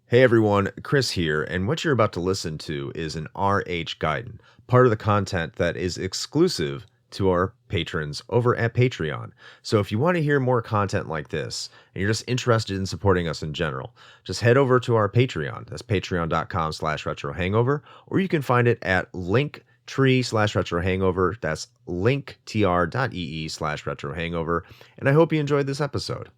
Hey everyone, Chris here, and what you're about to listen to is an RH Gaiden, part of the content that is exclusive to our patrons over at Patreon. So if you want to hear more content like this, and you're just interested in supporting us in general, just head over to our Patreon. That's patreon.com/retrohangover, or you can find it at linktree/retrohangover. That's linktr.ee/retrohangover, and I hope you enjoyed this episode.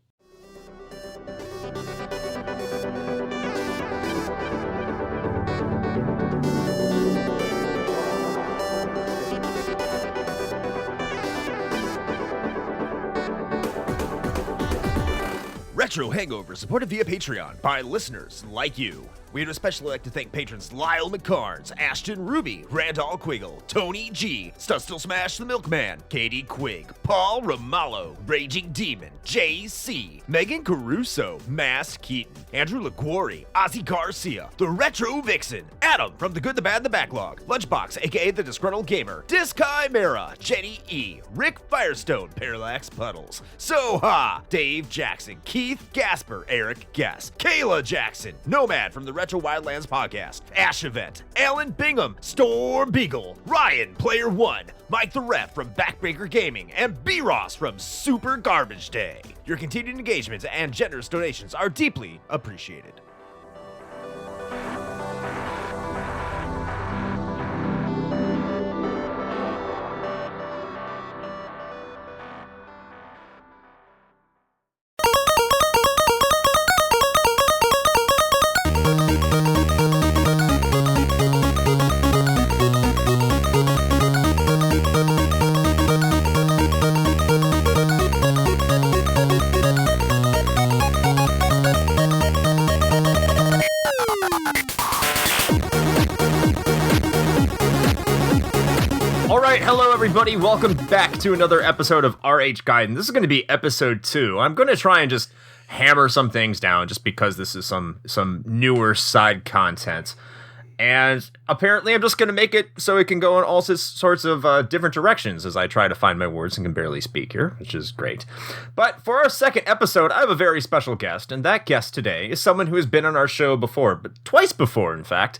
Retro Hangover supported via Patreon by listeners like you. We would especially like to thank patrons Lyle, McKarns, Ashton, Ruby, Randall, Quiggle, Tony G, Studstill Smash the Milkman, Katie Quigg, Paul Romalho, Raging Demon, JC, Meagan, Caruso, MaskedKeaton, Andrew Liguori, Ozzy Garcia, The Retro Vixen, Adam from The Good, The Bad, The Backlog, Lunchbox aka The Disgruntled Gamer, Dischimera, Jenny E, Rick Firestone, ParallaxPuddles, Soha, Dave Jackson, Keith Gasper, Eric Gess, Kayla Jackson, Nomad from the Retro Wildlands Podcast, Ash Event, Alan Bingham, Storm Beagle, Ryan, Player One, Mike the Ref from Backbreaker Gaming, and B-Ross from Super Garbage Day. Your continued engagement and generous donations are deeply appreciated. Hello everybody, welcome back to another episode of RH Gaiden. This is going to be episode 2. I'm going to try and just hammer some things down just because this is some newer side content. And apparently I'm just going to make it so it can go in all sorts of different directions as I try to find my words and can barely speak here, which is great. But for our second episode, I have a very special guest, and that guest today is someone who has been on our show before, but twice before, in fact.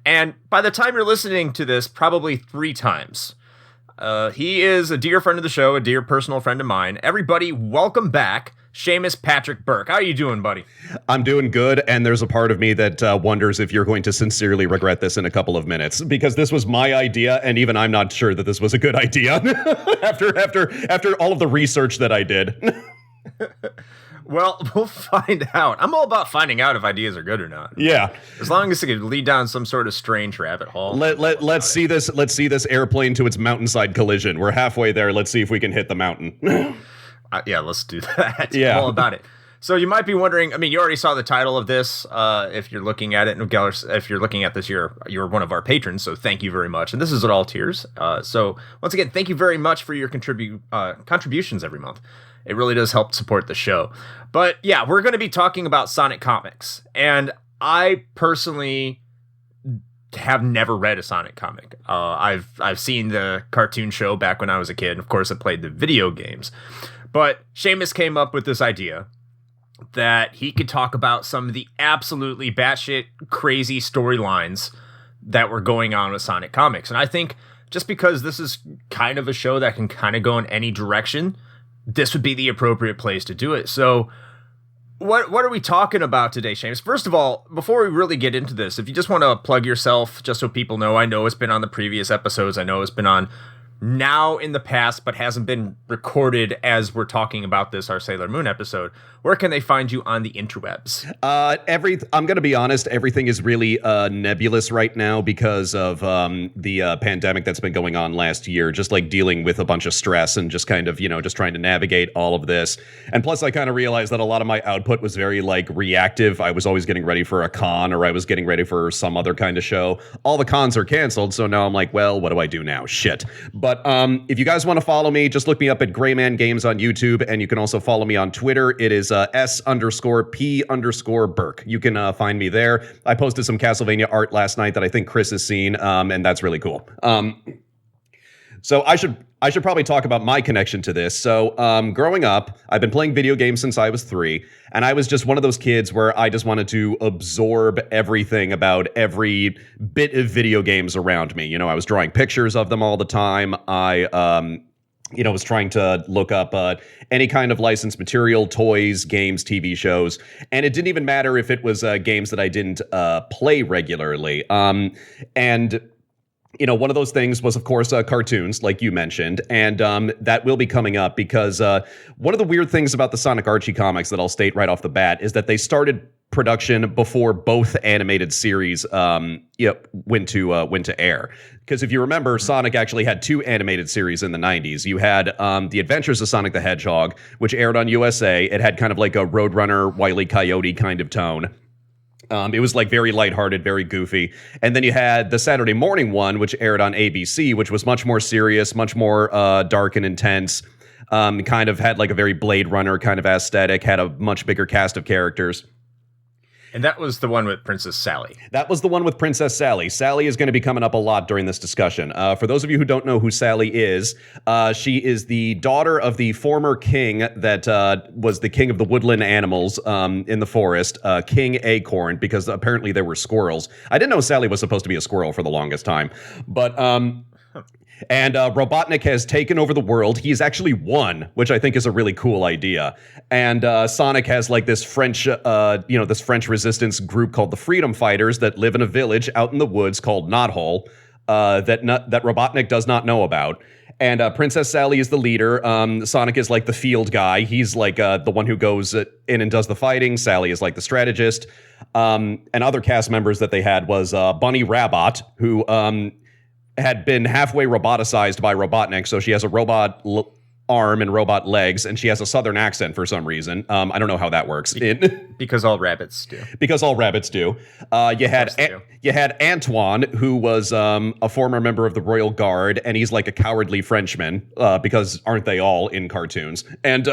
And by the time you're listening to this, probably 3 times. He is a dear friend of the show, a dear personal friend of mine. Everybody, welcome back, Seamus Patrick Burke. How are you doing, buddy? I'm doing good, and there's a part of me that wonders if you're going to sincerely regret this in a couple of minutes, because this was my idea, and even I'm not sure that this was a good idea after all of the research that I did. Well, we'll find out. I'm all about finding out if ideas are good or not. Yeah. As long as it can lead down some sort of strange rabbit hole. Let's see this airplane to its mountainside collision. We're halfway there. Let's see if we can hit the mountain. Yeah, let's do that. Yeah. I'm all about it. So you might be wondering, I mean, you already saw the title of this. If you're looking at it, if you're looking at this, you're one of our patrons, so thank you very much. And this is at all tiers. So once again, thank you very much for your contributions every month. It really does help support the show. But yeah, we're going to be talking about Sonic comics. And I personally have never read a Sonic comic. I've seen the cartoon show back when I was a kid. Of course, I played the video games. But Seamus came up with this idea that he could talk about some of the absolutely batshit crazy storylines that were going on with Sonic comics. And I think just because this is kind of a show that can kind of go in any direction, this would be the appropriate place to do it. So what are we talking about today, Seamus? First of all, before we really get into this, if you just want to plug yourself, just so people know, I know it's been on the previous episodes. I know it's been on now in the past, but hasn't been recorded as we're talking about this, our Sailor Moon episode. Where can they find you on the interwebs? I'm going to be honest, everything is really nebulous right now because of the pandemic that's been going on last year, just like dealing with a bunch of stress and just kind of, just trying to navigate all of this. And plus, I kind of realized that a lot of my output was very reactive. I was always getting ready for a con, or I was getting ready for some other kind of show. All the cons are canceled, so now I'm like, well, what do I do now? Shit. But if you guys want to follow me, just look me up at Grayman Games on YouTube, and you can also follow me on Twitter. It is S_P_Burke. You can find me there. I posted some Castlevania art last night that I think Chris has seen, and that's really cool. So I should probably talk about my connection to this. So growing up, I've been playing video games since I was 3, and I was just one of those kids where I just wanted to absorb everything about every bit of video games around me. I was drawing pictures of them all the time. I was trying to look up any kind of licensed material, toys, games, TV shows, and it didn't even matter if it was games that I didn't play regularly. One of those things was, of course, cartoons, like you mentioned, and that will be coming up because one of the weird things about the Sonic Archie comics that I'll state right off the bat is that they started production before both animated series went to air. Because if you remember, Sonic actually had 2 animated series in the 90s. You had The Adventures of Sonic the Hedgehog, which aired on USA. It had kind of like a Roadrunner, Wile E. Coyote kind of tone. It was like very lighthearted, very goofy. And then you had the Saturday morning one, which aired on ABC, which was much more serious, much more dark and intense. Kind of had like a very Blade Runner kind of aesthetic, had a much bigger cast of characters. And that was the one with Princess Sally. That was the one with Princess Sally. Sally is going to be coming up a lot during this discussion. For those of you who don't know who Sally is, she is the daughter of the former king that was the king of the woodland animals in the forest, King Acorn, because apparently there were squirrels. I didn't know Sally was supposed to be a squirrel for the longest time. But And Robotnik has taken over the world. He's actually won, which I think is a really cool idea. And Sonic has like this French, this French resistance group called the Freedom Fighters that live in a village out in the woods called Knothole that Robotnik does not know about. And Princess Sally is the leader. Sonic is like the field guy. He's like the one who goes in and does the fighting. Sally is like the strategist. And other cast members that they had was Bunny Rabbit, who had been halfway roboticized by Robotnik, so she has a robot arm and robot legs, and she has a southern accent for some reason. I don't know how that works. Because all rabbits do. Because all rabbits do. You had Antoine, who was a former member of the Royal Guard, and he's like a cowardly Frenchman, because aren't they all in cartoons? And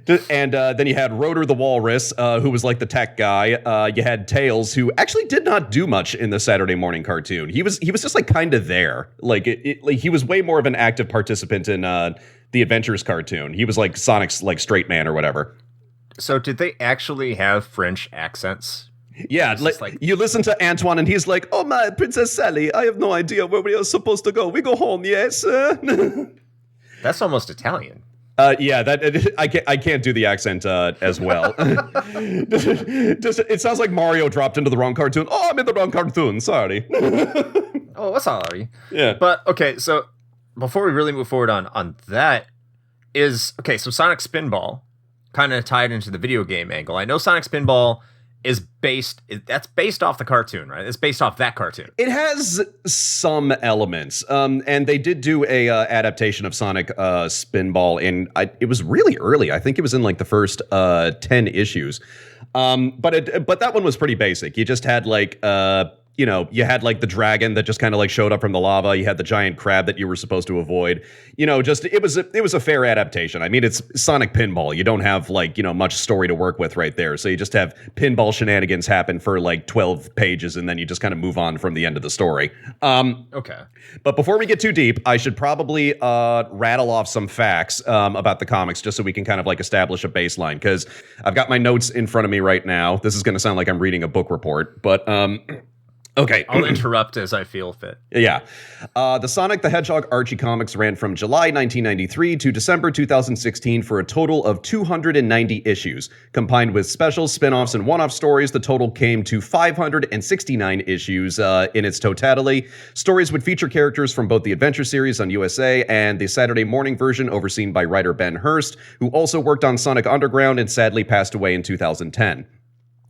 then you had Rotor the Walrus, who was like the tech guy. You had Tails, who actually did not do much in the Saturday morning cartoon. He was just like kind of there. Like he was way more of an active participant in the Adventures cartoon. He was like Sonic's like straight man or whatever. So did they actually have French accents? Yeah, like you listen to Antoine and he's like, "Oh my Princess Sally, I have no idea where we are supposed to go. We go home, yes." That's almost Italian. Yeah, I can't do the accent as well. It sounds like Mario dropped into the wrong cartoon. Oh, I'm in the wrong cartoon. Sorry. Oh, sorry. Yeah. But okay, so before we really move forward on that so Sonic Spinball kind of tied into the video game angle. I know Sonic Spinball is based off the cartoon, right? It's based off that cartoon. It has some elements, and they did do a adaptation of Sonic Spinball, and it was really early. I think it was in like the first 10 issues, but that one was pretty basic. You just had like you had like the dragon that just kind of like showed up from the lava. You had the giant crab that you were supposed to avoid. It was a fair adaptation. I mean, it's Sonic Pinball. You don't have like, much story to work with right there. So you just have pinball shenanigans happen for like 12 pages and then you just kind of move on from the end of the story. Okay. But before we get too deep, I should probably rattle off some facts about the comics just so we can kind of like establish a baseline, because I've got my notes in front of me right now. This is going to sound like I'm reading a book report, but okay. I'll interrupt as I feel fit. Yeah. The Sonic the Hedgehog Archie comics ran from July 1993 to December 2016 for a total of 290 issues. Combined with specials, spin-offs, and one-off stories, the total came to 569 issues in its totality. Stories would feature characters from both the Adventure series on USA and the Saturday morning version overseen by writer Ben Hurst, who also worked on Sonic Underground and sadly passed away in 2010.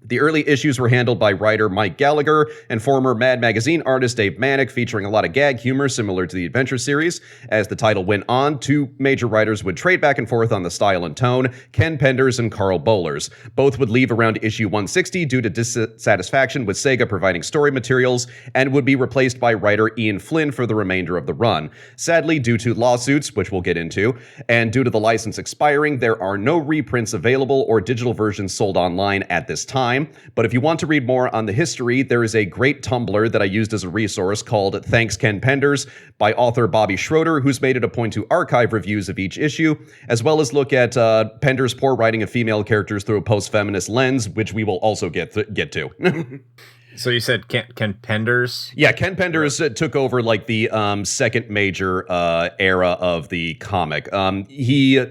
The early issues were handled by writer Mike Gallagher and former Mad Magazine artist Dave Manick, featuring a lot of gag humor similar to the Adventure series. As the title went on, two major writers would trade back and forth on the style and tone, Ken Penders and Carl Bohlers. Both would leave around issue 160 due to dissatisfaction with Sega providing story materials, and would be replaced by writer Ian Flynn for the remainder of the run. Sadly, due to lawsuits, which we'll get into, and due to the license expiring, there are no reprints available or digital versions sold online at this time. time. But if you want to read more on the history, there is a great Tumblr that I used as a resource called Thanks Ken Penders by author Bobby Schroeder, who's made it a point to archive reviews of each issue, as well as look at Penders' poor writing of female characters through a post-feminist lens, which we will also get to. So you said Ken Penders? Yeah, Ken Penders took over like the second major era of the comic. He,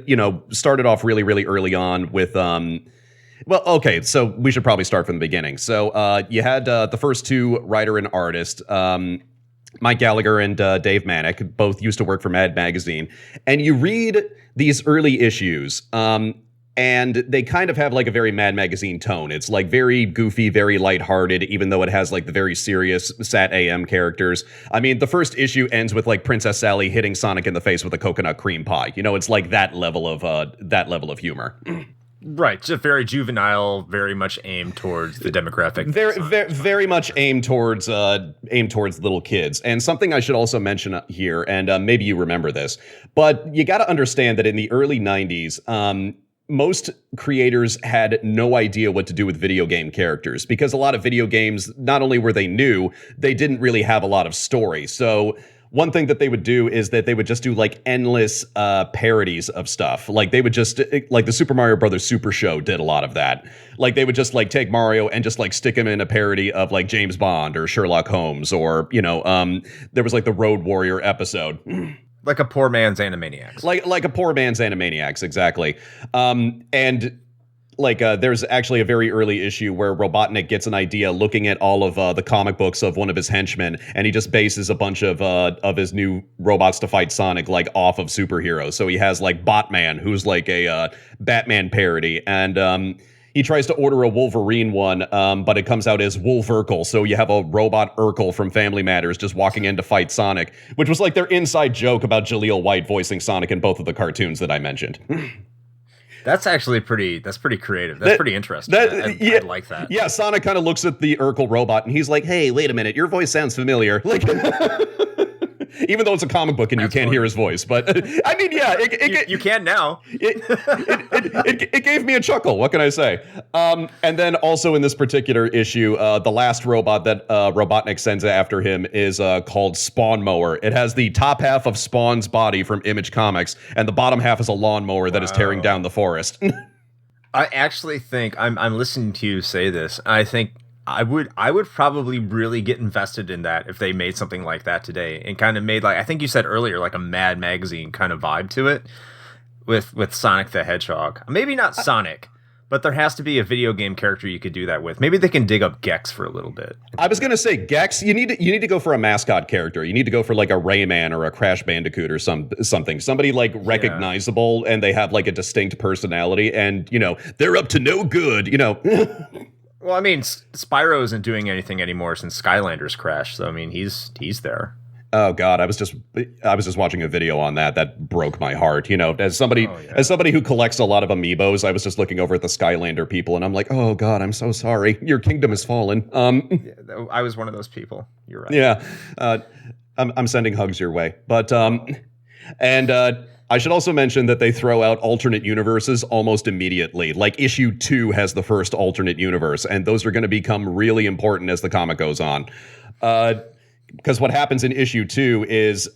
started off really, really early on with well, okay, so we should probably start from the beginning. So you had the first two, writer and artist, Mike Gallagher and Dave Manick, both used to work for Mad Magazine. And you read these early issues, and they kind of have like a very Mad Magazine tone. It's like very goofy, very lighthearted, even though it has like the very serious Sat AM characters. I mean, the first issue ends with like Princess Sally hitting Sonic in the face with a coconut cream pie. It's like that level of humor. Right, just very juvenile, very much aimed towards the demographic. Very much aimed towards little kids. And something I should also mention here, and maybe you remember this, but you got to understand that in the early 90s, most creators had no idea what to do with video game characters, because a lot of video games, not only were they new, they didn't really have a lot of story. So one thing that they would do is that they would just do like endless parodies of stuff. Like they would just, like the Super Mario Brothers Super Show did a lot of that. Like they would just like take Mario and just like stick him in a parody of like James Bond or Sherlock Holmes, or, there was like the Road Warrior episode. Like a poor man's Animaniacs. Like a poor man's Animaniacs, exactly. And like there's actually a very early issue where Robotnik gets an idea looking at all of the comic books of one of his henchmen, and he just bases a bunch of his new robots to fight Sonic like off of superheroes. So he has like Botman, who's like a Batman parody, and he tries to order a Wolverine one, but it comes out as Wolf Urkel. So you have a robot Urkel from Family Matters just walking in to fight Sonic, which was like their inside joke about Jaleel White voicing Sonic in both of the cartoons that I mentioned. That's actually pretty creative. That's pretty interesting. I like that. Yeah, Sonic kind of looks at the Urkel robot and he's like, hey, wait a minute, your voice sounds familiar. Like, even though it's a comic book and you can't hear his voice. But I mean, yeah. You can now. It gave me a chuckle. What can I say? And then also in this particular issue, the last robot that Robotnik sends after him is called Spawn Mower. It has the top half of Spawn's body from Image Comics, and the bottom half is a lawnmower that is tearing down the forest. I actually think I'm listening to you say this. I think I would probably really get invested in that if they made something like that today, and kind of made, like I think you said earlier, like a Mad Magazine kind of vibe to it with Sonic the Hedgehog. Maybe not Sonic, but there has to be a video game character you could do that with. Maybe they can dig up Gex for a little bit. I was gonna say Gex. You need to go for a mascot character. You need to go for like a Rayman or a Crash Bandicoot or something. Somebody like recognizable, and they have like a distinct personality, and they're up to no good. Well, I mean, Spyro isn't doing anything anymore since Skylanders crashed, so I mean, he's there. Oh God, I was just watching a video on that broke my heart. As somebody who collects a lot of amiibos, I was just looking over at the Skylander people, and I'm like, oh God, I'm so sorry. Your kingdom has fallen. Yeah, I was one of those people. You're right. Yeah, I'm sending hugs your way, but I should also mention that they throw out alternate universes almost immediately. Like issue 2 has the first alternate universe, and those are going to become really important as the comic goes on. Because what happens in issue 2 is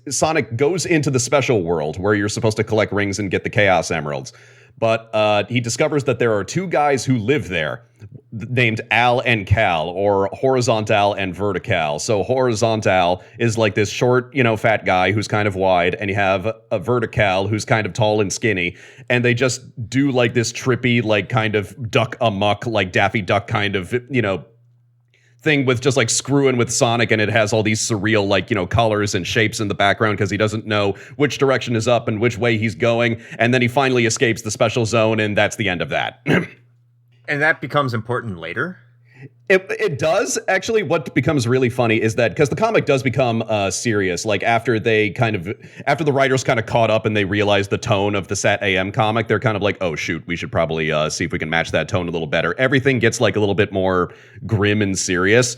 Sonic goes into the special world where you're supposed to collect rings and get the Chaos Emeralds. But he discovers that there are two guys who live there named Al and Cal, or Horizontal and Vertical. So Horizontal is like this short, fat guy who's kind of wide, and you have a Vertical who's kind of tall and skinny, and they just do like this trippy, like kind of duck amuck, like Daffy Duck kind of, thing with just like screwing with Sonic, and it has all these surreal like colors and shapes in the background because he doesn't know which direction is up and which way he's going, and then he finally escapes the special zone, and that's the end of that. And that becomes important later? It does actually. What becomes really funny is that because the comic does become serious, like after the writers kind of caught up and they realized the tone of the Sat AM comic, they're kind of like, oh shoot, we should probably see if we can match that tone a little better. Everything gets like a little bit more grim and serious,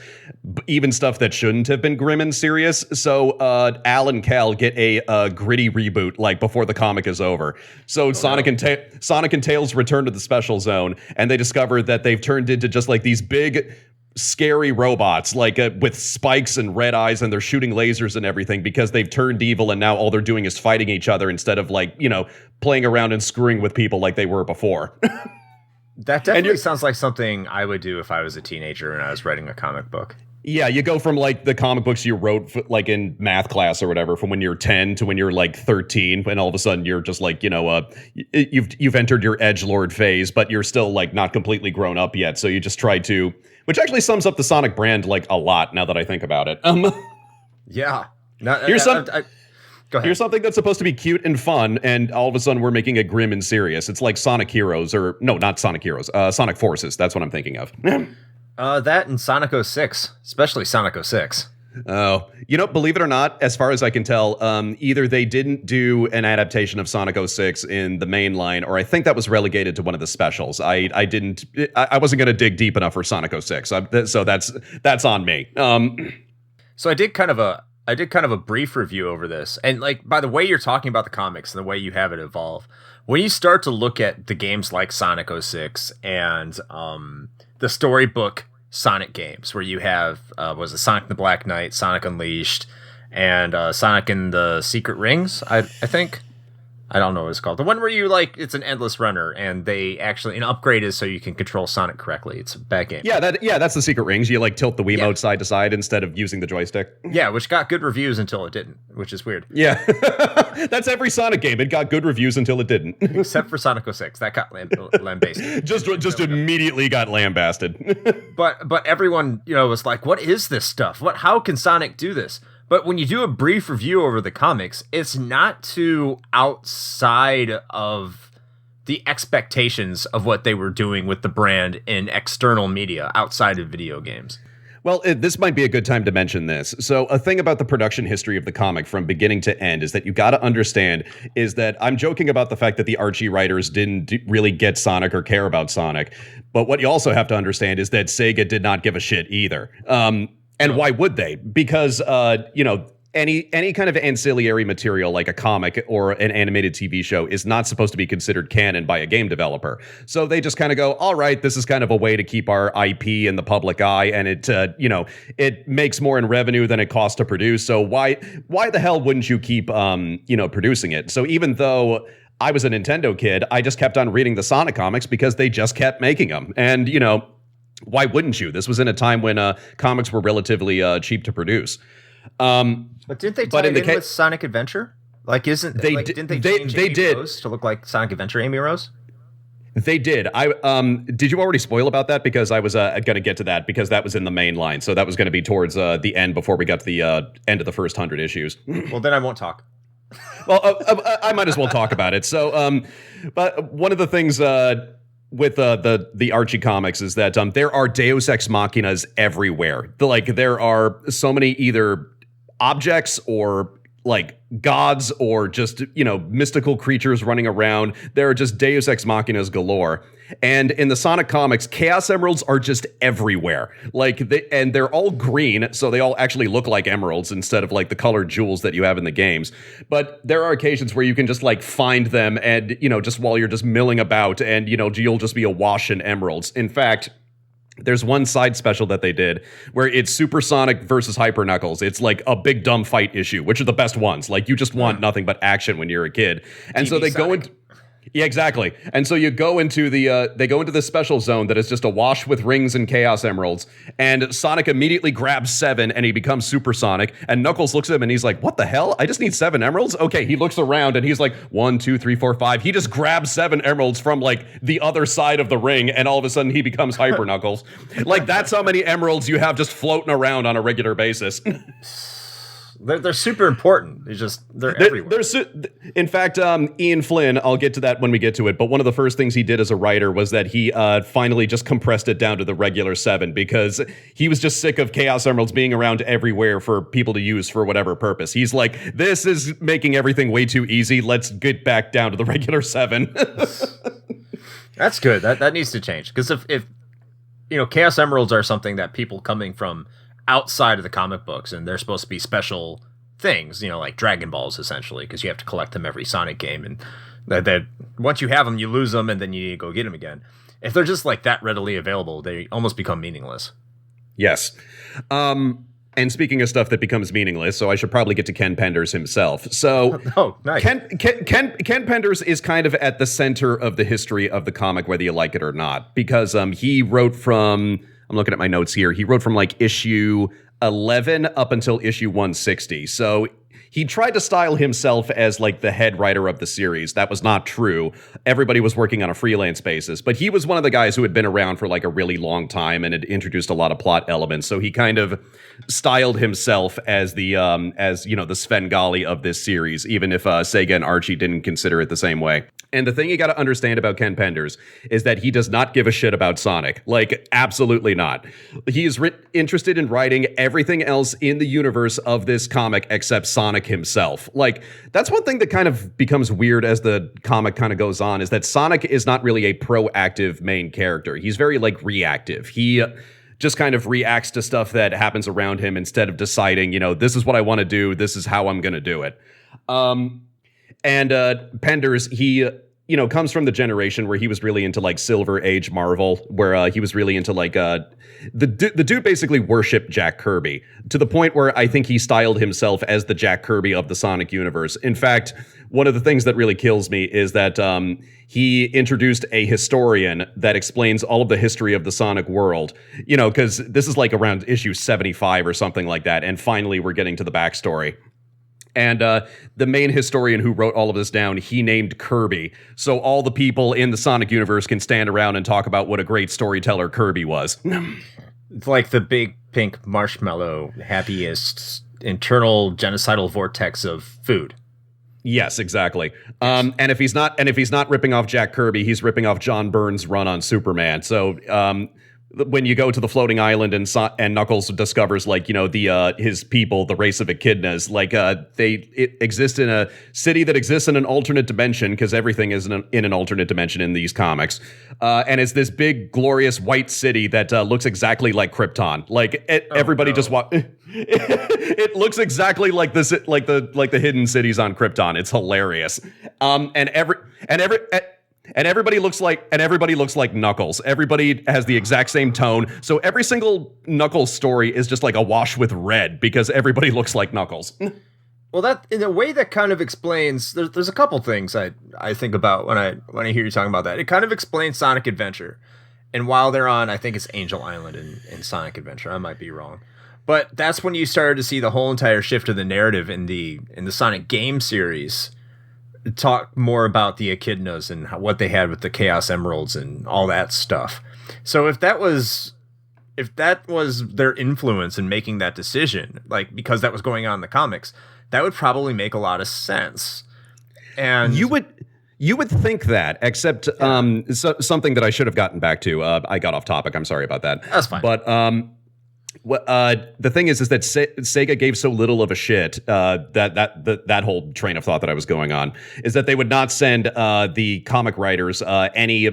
even stuff that shouldn't have been grim and serious. So Al and Cal get a gritty reboot like before the comic is over. So Sonic and Tails return to the Special Zone, and they discover that they've turned into just like these big, scary robots, like with spikes and red eyes, and they're shooting lasers and everything because they've turned evil, and now all they're doing is fighting each other instead of like, playing around and screwing with people like they were before. That definitely sounds like something I would do if I was a teenager and I was writing a comic book. Yeah, you go from like the comic books you wrote like in math class or whatever from when you're 10 to when you're like 13, and all of a sudden you're just like, you've entered your edgelord phase, but you're still like not completely grown up yet. So you just try to, which actually sums up the Sonic brand like a lot now that I think about it. Yeah. Go ahead. Here's something that's supposed to be cute and fun, and all of a sudden we're making it grim and serious. It's like Sonic Heroes, or no, not Sonic Heroes, Sonic Forces. That's what I'm thinking of. That and Sonic 06, especially Sonic 06. Oh, believe it or not, as far as I can tell, either they didn't do an adaptation of Sonic 06 in the main line, or I think that was relegated to one of the specials. I wasn't going to dig deep enough for Sonic 06, so that's on me. So I did kind of a brief review over this, and like by the way you're talking about the comics and the way you have it evolve, when you start to look at the games like Sonic 06 and the storybook Sonic games, where you have was it Sonic the Black Knight, Sonic Unleashed, and Sonic and the Secret Rings, I think. I don't know what it's called. The one where you like it's an endless runner, and they actually an upgrade is so you can control Sonic correctly. It's a bad game. Yeah, that's the Secret Rings. You like tilt the Wiimote side to side instead of using the joystick. Yeah, which got good reviews until it didn't, which is weird. Yeah, that's every Sonic game. It got good reviews until it didn't. Except for Sonic 06, that got lambasted. just immediately got lambasted. But everyone was like, what is this stuff? How can Sonic do this? But when you do a brief review over the comics, it's not too outside of the expectations of what they were doing with the brand in external media outside of video games. Well, this might be a good time to mention this. So a thing about the production history of the comic from beginning to end is that you got to understand is that I'm joking about the fact that the Archie writers didn't really get Sonic or care about Sonic. But what you also have to understand is that Sega did not give a shit either. And why would they? Because, any kind of ancillary material like a comic or an animated TV show is not supposed to be considered canon by a game developer. So they just kind of go, all right, this is kind of a way to keep our IP in the public eye, and it makes more in revenue than it costs to produce. So why the hell wouldn't you keep, producing it? So even though I was a Nintendo kid, I just kept on reading the Sonic comics because they just kept making them. And, why wouldn't you? This was in a time when comics were relatively cheap to produce. But didn't they tie it in with Sonic Adventure? Like, didn't they change Amy Rose to look like Sonic Adventure Amy Rose? They did. Did you already spoil about that? Because I was going to get to that because that was in the main line. So that was going to be towards the end before we got to the end of the first 100 issues. Well, then I won't talk. Well, I might as well talk about it. So, but one of the things with the Archie comics is that there are Deus Ex Machinas everywhere. There are so many either objects or like gods or just mystical creatures running around. There are just Deus Ex Machinas galore. And in the Sonic comics, Chaos Emeralds are just everywhere. And they're all green, so they all actually look like emeralds instead of like the colored jewels that you have in the games. But there are occasions where you can just like find them and, just while you're just milling about and, you'll just be awash in emeralds. In fact, there's one side special that they did where it's Super Sonic versus Hyper Knuckles. It's like a big dumb fight issue, which are the best ones. Like you just want nothing but action when you're a kid. And TV so they Sonic. go into... Yeah, exactly. And so you go into they go into the special zone that is just awash with rings and Chaos Emeralds, and Sonic immediately grabs 7 and he becomes Super Sonic, and Knuckles looks at him and he's like, what the hell? I just need 7 emeralds? Okay, he looks around and he's like, 1, 2, 3, 4, 5. He just grabs 7 emeralds from like the other side of the ring, and all of a sudden he becomes Hyper Knuckles. Like that's how many emeralds you have just floating around on a regular basis. They're super important. They're everywhere. In fact, Ian Flynn, I'll get to that when we get to it, but one of the first things he did as a writer was that he finally just compressed it down to the regular 7 because he was just sick of Chaos Emeralds being around everywhere for people to use for whatever purpose. He's like, this is making everything way too easy. Let's get back down to the regular 7. That's good. That needs to change. Because if Chaos Emeralds are something that people coming from outside of the comic books, and they're supposed to be special things, like Dragon Balls, essentially, because you have to collect them every Sonic game, and that once you have them, you lose them, and then you need to go get them again. If they're just like that readily available, they almost become meaningless. Yes. And speaking of stuff that becomes meaningless, so I should probably get to Ken Penders himself. So, nice. Ken Penders is kind of at the center of the history of the comic, whether you like it or not, because he wrote from, I'm looking at my notes here, he wrote from like issue 11 up until issue 160. So he tried to style himself as like the head writer of the series. That was not true. Everybody was working on a freelance basis, but he was one of the guys who had been around for like a really long time and had introduced a lot of plot elements. So he kind of styled himself as the the Svengali of this series, even if Sega and Archie didn't consider it the same way. And the thing you got to understand about Ken Penders is that he does not give a shit about Sonic. Like, absolutely not. He is interested in writing everything else in the universe of this comic except Sonic himself. Like, that's one thing that kind of becomes weird as the comic kind of goes on, is that Sonic is not really a proactive main character. He's very, like, reactive. He just kind of reacts to stuff that happens around him instead of deciding, this is what I want to do, this is how I'm going to do it. And Penders, he, comes from the generation where he was really into like Silver Age Marvel, where he was really into like the dude basically worshipped Jack Kirby to the point where I think he styled himself as the Jack Kirby of the Sonic universe. In fact, one of the things that really kills me is that he introduced a historian that explains all of the history of the Sonic world, because this is like around issue 75 or something like that. And finally, we're getting to the backstory. And the main historian who wrote all of this down, he named Kirby. So all the people in the Sonic universe can stand around and talk about what a great storyteller Kirby was. It's like the big pink marshmallow, happiest internal genocidal vortex of food. Yes, exactly. And if he's not ripping off Jack Kirby, he's ripping off John Byrne's run on Superman. So when you go to the floating island and Knuckles discovers his people, the race of echidnas, they exist in a city that exists in an alternate dimension, because everything is in an alternate dimension in these comics, and it's this big glorious white city that looks exactly like Krypton. Everybody just it looks exactly like this, like the hidden cities on Krypton. It's hilarious. And everybody looks like Knuckles. Everybody has the exact same tone. So every single Knuckles story is just like awash with red because everybody looks like Knuckles. Well, that in a way that kind of explains. There's a couple things I think about when I hear you talking about that. It kind of explains Sonic Adventure, and while they're on, I think it's Angel Island in Sonic Adventure. I might be wrong, but that's when you started to see the whole entire shift of the narrative in the Sonic game series. Talk more about the echidnas and what they had with the Chaos Emeralds and all that stuff. So if that was their influence in making that decision, because that was going on in the comics, that would probably make a lot of sense. And you would think that, except something that I should have gotten back to. I got off topic. I'm sorry about that. That's fine. But the thing is that Sega gave so little of a shit that whole train of thought that I was going on is that they would not send the comic writers any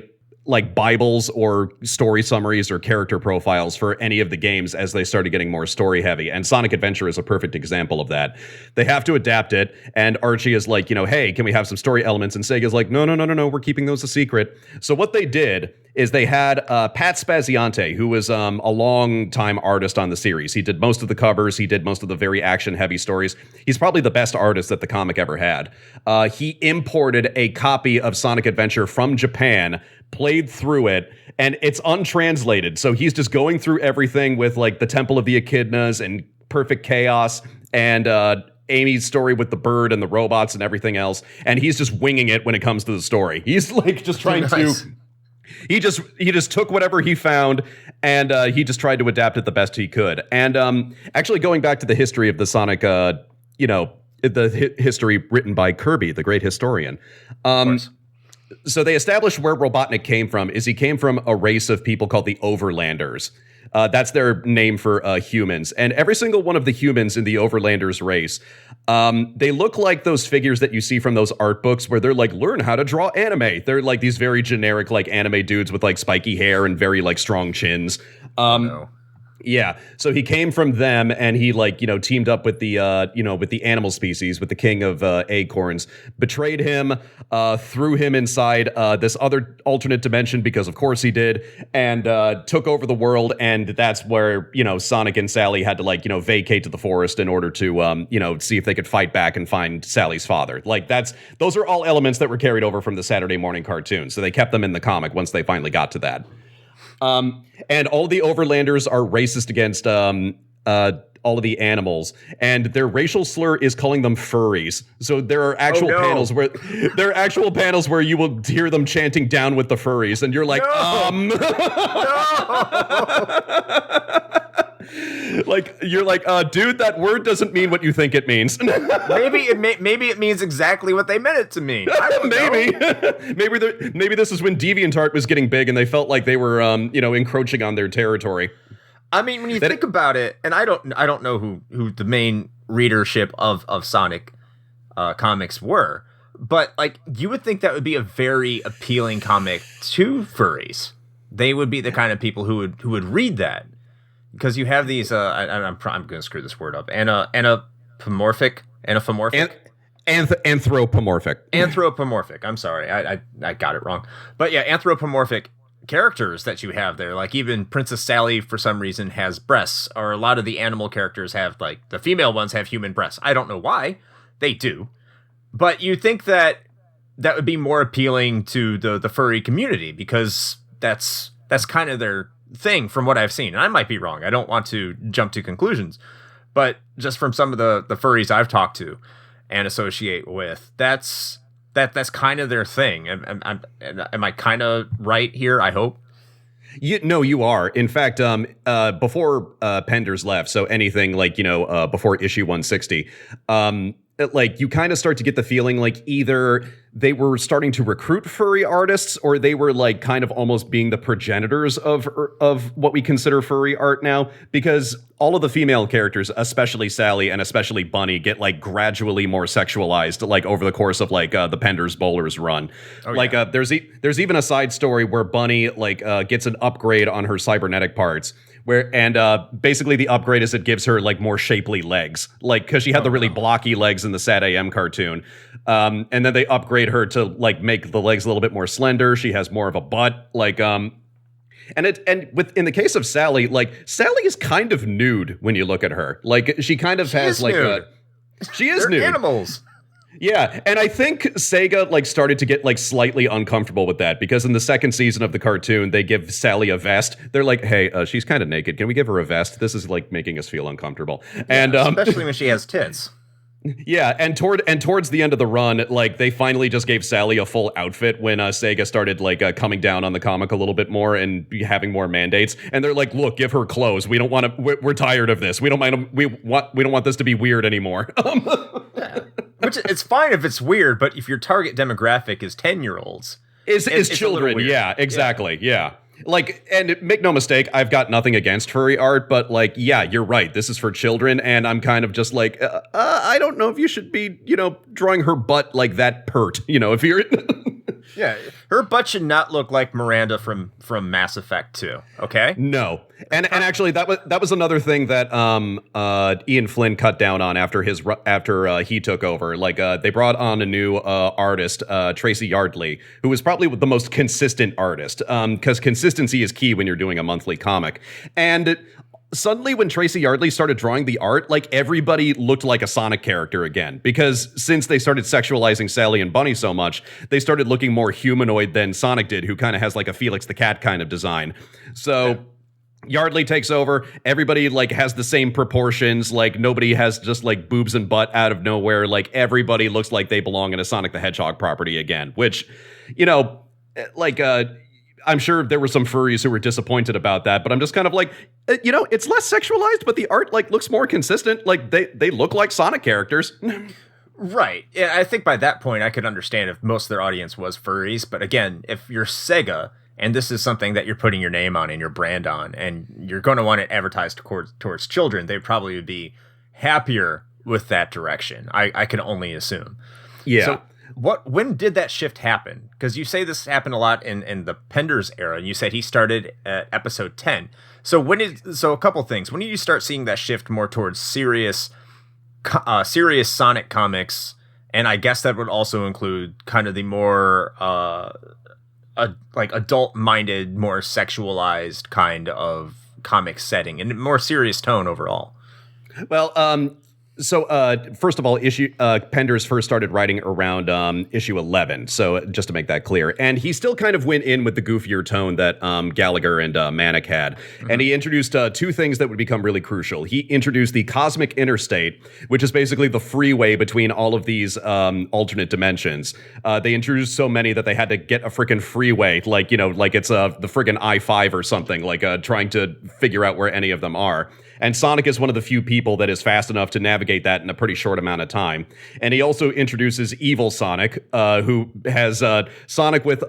Bibles or story summaries or character profiles for any of the games as they started getting more story heavy. And Sonic Adventure is a perfect example of that. They have to adapt it, and Archie is like, hey, can we have some story elements? And Sega's like, no, we're keeping those a secret. So what they did is they had Pat Spaziante, who was a long-time artist on the series. He did most of the covers. He did most of the very action-heavy stories. He's probably the best artist that the comic ever had. He imported a copy of Sonic Adventure from Japan, played through it, and it's untranslated. So he's just going through everything with the Temple of the Echidnas and Perfect Chaos and Amy's story with the bird and the robots and everything else. And he's just winging it when it comes to the story. He's just trying to... He just took whatever he found and he just tried to adapt it the best he could. And actually going back to the history of the Sonic the history written by Kirby, the great historian. So they established where Robotnik came from. He came from a race of people called the Overlanders. That's their name for humans. And every single one of the humans in the Overlanders race, they look like those figures that you see from those art books where they're like, learn how to draw anime. They're like these very generic like anime dudes with like spiky hair and very like strong chins. No. Yeah, so he came from them, and he teamed up with the with the animal species, with the king of acorns, betrayed him, threw him inside this other alternate dimension because of course he did, and took over the world. And that's where Sonic and Sally had to vacate to the forest in order to see if they could fight back and find Sally's father. Those are all elements that were carried over from the Saturday morning cartoon, so they kept them in the comic once they finally got to that. And all the Overlanders are racist against all of the animals, and their racial slur is calling them furries. So there are actual panels where you will hear them chanting "down with the furries," and you're like, dude, that word doesn't mean what you think it means. Maybe it means exactly what they meant it to mean. I don't know. Maybe this is when DeviantArt was getting big and they felt like they were encroaching on their territory. I mean, when you think about it, and I don't know who the main readership of Sonic comics were, but like you would think that would be a very appealing comic to furries. They would be the kind of people who would read that. Because you have these, I'm going to screw this word up. Anthropomorphic. Anthropomorphic. I'm sorry, I got it wrong. But yeah, anthropomorphic characters that you have there. Like even Princess Sally, for some reason, has breasts, or a lot of the animal characters have, like the female ones have human breasts. I don't know why they do, but you think that would be more appealing to the furry community because that's kind of their thing from what I've seen. And I might be wrong. I don't want to jump to conclusions, but just from some of the furries I've talked to and associate with, that's kind of their thing. Am I kind of right here? I hope. You are. In fact, before Penders left, so anything before issue 160, you kind of start to get the feeling like either they were starting to recruit furry artists, or they were like kind of almost being the progenitors of what we consider furry art now, because all of the female characters, especially Sally and especially Bunny, get like gradually more sexualized like over the course of like the Penders Bowlers run. There's even a side story where Bunny gets an upgrade on her cybernetic parts. Basically the upgrade is it gives her like more shapely legs, like because she had the really blocky legs in the Sad AM cartoon, and then they upgrade her to like make the legs a little bit more slender. She has more of a butt, in the case of Sally, like Sally is kind of nude when you look at her. Like she kind of has like nude. She is nude. Animals. Yeah, and I think Sega started to get slightly uncomfortable with that, because in the second season of the cartoon, they give Sally a vest. They're like, "Hey, she's kind of naked. Can we give her a vest? This is making us feel uncomfortable." Yeah, and especially when she has tits. Yeah, and towards the end of the run, they finally just gave Sally a full outfit when Sega started coming down on the comic a little bit more and having more mandates. And they're like, "Look, give her clothes. We don't want to. We're tired of this. We don't mind. We don't want this to be weird anymore." Yeah. Which it's fine if it's weird, but if your target demographic is 10-year-olds, is children, yeah, exactly, yeah. And make no mistake, I've got nothing against furry art, but yeah, you're right. This is for children, and I'm kind of just I don't know if you should be, drawing her butt like that pert, if you're. Yeah, her butt should not look like Miranda from Mass Effect 2. Okay. No, and actually that was another thing that Ian Flynn cut down on after he took over. They brought on a new artist, Tracy Yardley, who was probably the most consistent artist, because consistency is key when you're doing a monthly comic. And suddenly when Tracy Yardley started drawing the art, everybody looked like a Sonic character again, because since they started sexualizing Sally and Bunny so much, they started looking more humanoid than Sonic did, who kind of has a Felix the Cat kind of design. So yeah. Yardley takes over. Everybody has the same proportions. Nobody has just boobs and butt out of nowhere. Everybody looks like they belong in a Sonic the Hedgehog property again, which, I'm sure there were some furries who were disappointed about that, but I'm just kind of like, it's less sexualized, but the art like looks more consistent. Like they look like Sonic characters. Right. Yeah, I think by that point I could understand if most of their audience was furries, but again, if you're Sega and this is something that you're putting your name on and your brand on, and you're going to want it advertised towards children, they probably would be happier with that direction. I can only assume. Yeah. So when did that shift happen? Because you say this happened a lot in the Penders era, and you said he started at episode 10. So a couple things. When did you start seeing that shift more towards serious Sonic comics? And I guess that would also include kind of the more like adult-minded, more sexualized kind of comic setting and more serious tone overall. Well, so first of all, Penders first started writing around issue 11, so just to make that clear. And he still kind of went in with the goofier tone that Gallagher and Manic had. Mm-hmm. And he introduced two things that would become really crucial. He introduced the Cosmic Interstate, which is basically the freeway between all of these alternate dimensions. They introduced so many that they had to get a freaking freeway, like it's the friggin' I-5 or something, like trying to figure out where any of them are. And Sonic is one of the few people that is fast enough to navigate that in a pretty short amount of time. And he also introduces Evil Sonic, who has Sonic with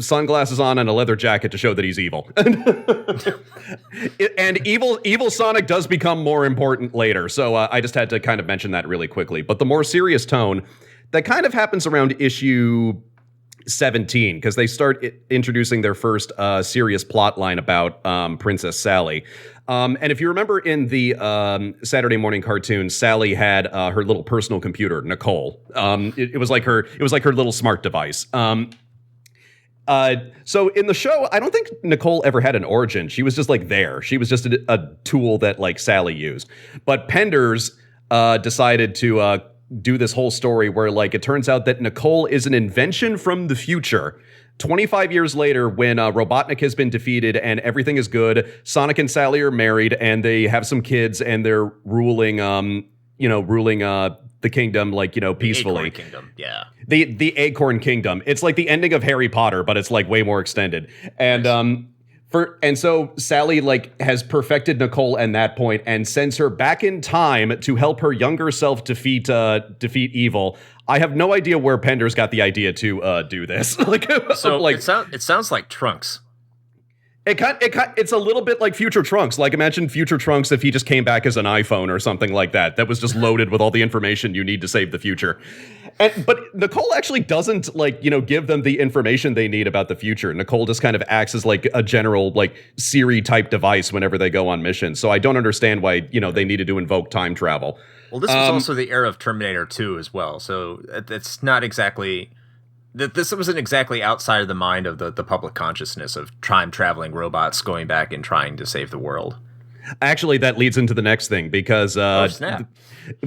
sunglasses on and a leather jacket to show that he's evil. And evil Sonic does become more important later. So I just had to kind of mention that really quickly. But the more serious tone, that kind of happens around issue 17, because they start introducing their first serious plot line about Princess Sally. And if you remember in the Saturday morning cartoon, Sally had her little personal computer, Nicole. It was like her little smart device. So in the show, I don't think Nicole ever had an origin. She was just like there. She was just a tool that like Sally used. But Penders decided to do this whole story where like it turns out that Nicole is an invention from the future. 25 years later, when Robotnik has been defeated and everything is good, Sonic and Sally are married and they have some kids and they're ruling the kingdom, peacefully. The Acorn Kingdom, yeah. The Acorn Kingdom. It's like the ending of Harry Potter, but it's like way more extended. And Nice. And so Sally has perfected Nicole at that point and sends her back in time to help her younger self defeat evil. I have no idea where Penders got the idea to do this. It sounds like Trunks. It's a little bit like Future Trunks. Like imagine Future Trunks if he just came back as an iPhone or something like that. That was just loaded with all the information you need to save the future. But Nicole actually doesn't give them the information they need about the future. Nicole just kind of acts as like a general Siri type device whenever they go on missions. So I don't understand why they needed to invoke time travel. Well, this was also the era of Terminator 2 as well. So it's not exactly this wasn't exactly outside of the mind of the public consciousness of time traveling robots going back and trying to save the world. Actually, that leads into the next thing because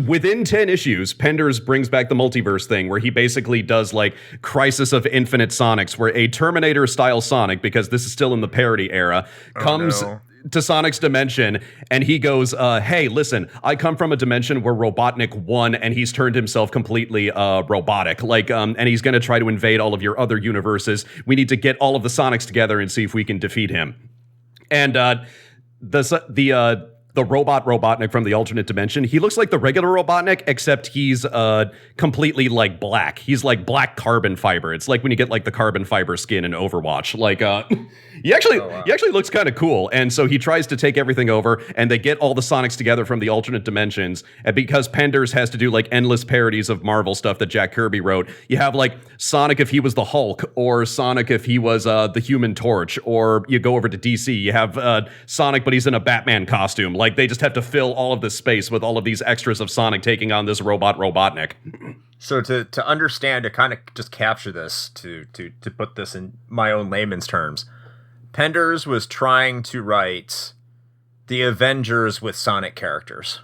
within 10 issues, Penders brings back the multiverse thing where he basically does Crisis of Infinite Sonics, where a Terminator-style Sonic, because this is still in the parody era, comes to Sonic's dimension and he goes, hey, listen, I come from a dimension where Robotnik won and he's turned himself completely robotic. And he's going to try to invade all of your other universes. We need to get all of the Sonics together and see if we can defeat him. And the robot Robotnik from the alternate dimension, he looks like the regular Robotnik, except he's completely black. He's like black carbon fiber. It's like when you get the carbon fiber skin in Overwatch. He actually looks kind of cool. And so he tries to take everything over, and they get all the Sonics together from the alternate dimensions. And because Penders has to do endless parodies of Marvel stuff that Jack Kirby wrote, you have Sonic if he was the Hulk, or Sonic if he was the Human Torch, or you go over to DC, you have Sonic but he's in a Batman costume. They just have to fill all of this space with all of these extras of Sonic taking on this Robotnik. So to understand, to kind of just capture this, to put this in my own layman's terms, Penders was trying to write the Avengers with Sonic characters.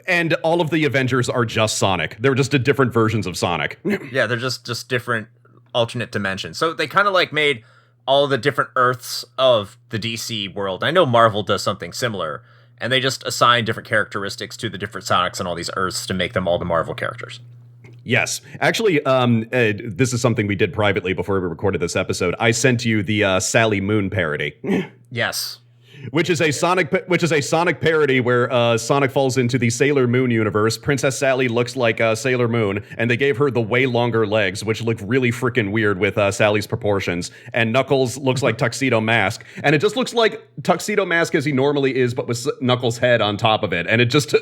And all of the Avengers are just Sonic. They're just different versions of Sonic. Yeah, they're just different alternate dimensions. So they kind of made all the different Earths of the DC world. I know Marvel does something similar, and they just assign different characteristics to the different Sonics on all these Earths to make them all the Marvel characters. Yes. Actually, this is something we did privately before we recorded this episode. I sent you the Sally Moon parody. Yes. Which is a Sonic parody where Sonic falls into the Sailor Moon universe. Princess Sally looks like Sailor Moon, and they gave her the way longer legs, which look really freaking weird with Sally's proportions. And Knuckles looks like Tuxedo Mask, and it just looks like Tuxedo Mask as he normally is, but with Knuckles' head on top of it. And it just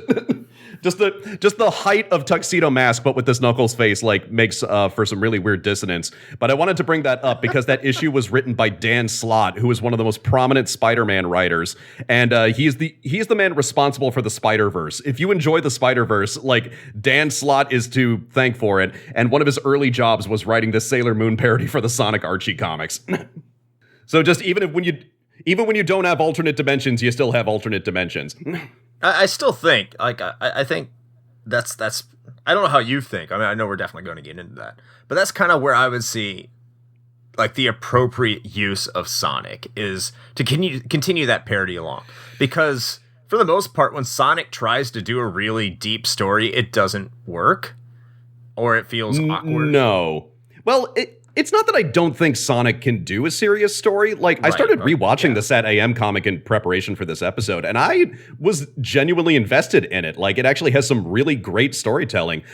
just the height of Tuxedo Mask, but with this Knuckles face, like makes for some really weird dissonance. But I wanted to bring that up because that issue was written by Dan Slott, who is one of the most prominent Spider-Man writers, and he's the man responsible for the Spider-Verse. If you enjoy the Spider-Verse, like Dan Slott is to thank for it. And one of his early jobs was writing the Sailor Moon parody for the Sonic Archie comics. So just even when you don't have alternate dimensions, you still have alternate dimensions. I still think, like, I think that's, I don't know how you think. I mean, I know we're definitely going to get into that, but that's kind of where I would see, like, the appropriate use of Sonic is to continue that parody along. Because, for the most part, when Sonic tries to do a really deep story, it doesn't work, or it feels awkward. No. Well, it's not that I don't think Sonic can do a serious story. Like, I started rewatching the Sat AM comic in preparation for this episode, and I was genuinely invested in it. Like, it actually has some really great storytelling.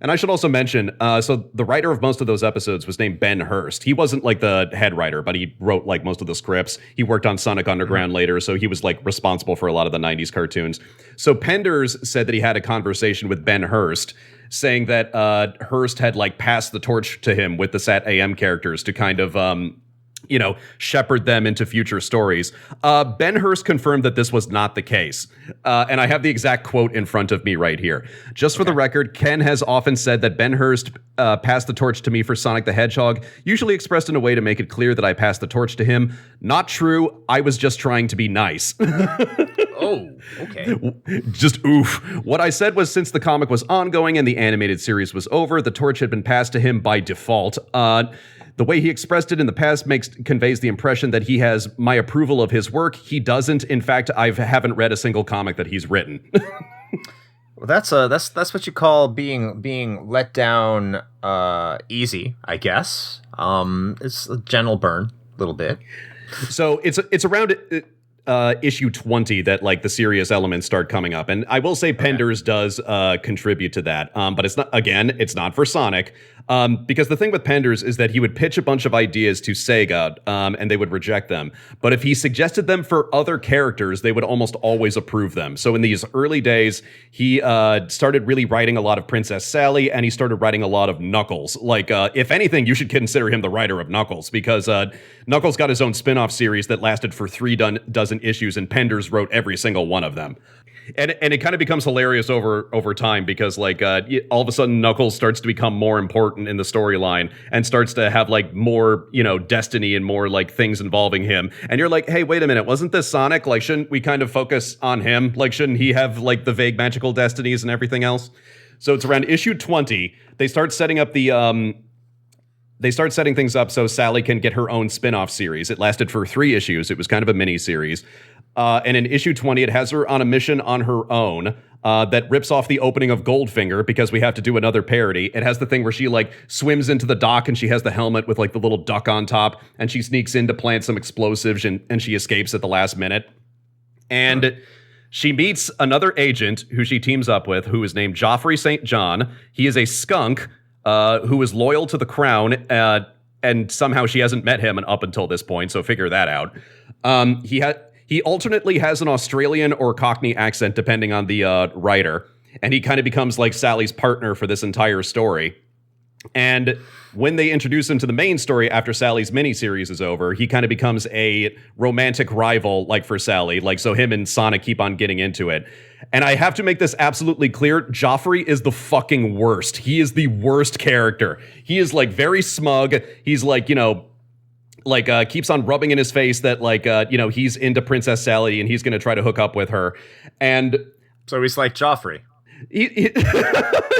And I should also mention, so the writer of most of those episodes was named Ben Hurst. He wasn't like the head writer, but he wrote like most of the scripts. He worked on Sonic Underground later, so he was like responsible for a lot of the 90s cartoons. So Penders said that he had a conversation with Ben Hurst, saying that Hurst had like passed the torch to him with the Sat AM characters to kind of shepherd them into future stories. Ben Hurst confirmed that this was not the case. And I have the exact quote in front of me right here. Just for the record, Ken has often said that Ben Hurst passed the torch to me for Sonic the Hedgehog, usually expressed in a way to make it clear that I passed the torch to him. Not true. I was just trying to be nice. Oh, okay. Just oof. What I said was since the comic was ongoing and the animated series was over, the torch had been passed to him by default. The way he expressed it in the past conveys the impression that he has my approval of his work. He doesn't. In fact, I haven't read a single comic that he's written. Well, that's what you call being let down easy, I guess. It's a gentle burn, a little bit. So it's around issue 20 that like the serious elements start coming up, and I will say Penders does contribute to that, but it's not for Sonic, because the thing with Penders is that he would pitch a bunch of ideas to Sega, and they would reject them, but if he suggested them for other characters, they would almost always approve them. So in these early days, he started really writing a lot of Princess Sally, and he started writing a lot of Knuckles. Like, if anything, you should consider him the writer of Knuckles, because Knuckles got his own spin-off series that lasted for 3 dozen issues, and Penders wrote every single one of them. And it kind of becomes hilarious over time, because like all of a sudden Knuckles starts to become more important in the storyline and starts to have like more, destiny and more like things involving him. And you're like, hey, wait a minute, wasn't this Sonic? Like, shouldn't we kind of focus on him? Like, shouldn't he have like the vague magical destinies and everything else? So it's around issue 20. They start setting up They start setting things up so Sally can get her own spin-off series. It lasted for 3 issues. It was kind of a mini-series. And in issue 20, it has her on a mission on her own that rips off the opening of Goldfinger, because we have to do another parody. It has the thing where she like swims into the dock and she has the helmet with like the little duck on top, and she sneaks in to plant some explosives, and she escapes at the last minute. And she meets another agent who she teams up with, who is named Joffrey St. John. He is a skunk who is loyal to the crown, and somehow she hasn't met him up until this point, so figure that out. He alternately has an Australian or Cockney accent, depending on the writer, and he kind of becomes like Sally's partner for this entire story. And when they introduce him to the main story after Sally's miniseries is over, he kind of becomes a romantic rival, like for Sally. Like, so him and Sonic keep on getting into it. And I have to make this absolutely clear. Joffrey is the fucking worst. He is the worst character. He is like very smug. He's like, keeps on rubbing in his face that like, he's into Princess Sally and he's going to try to hook up with her. And so he's like Joffrey.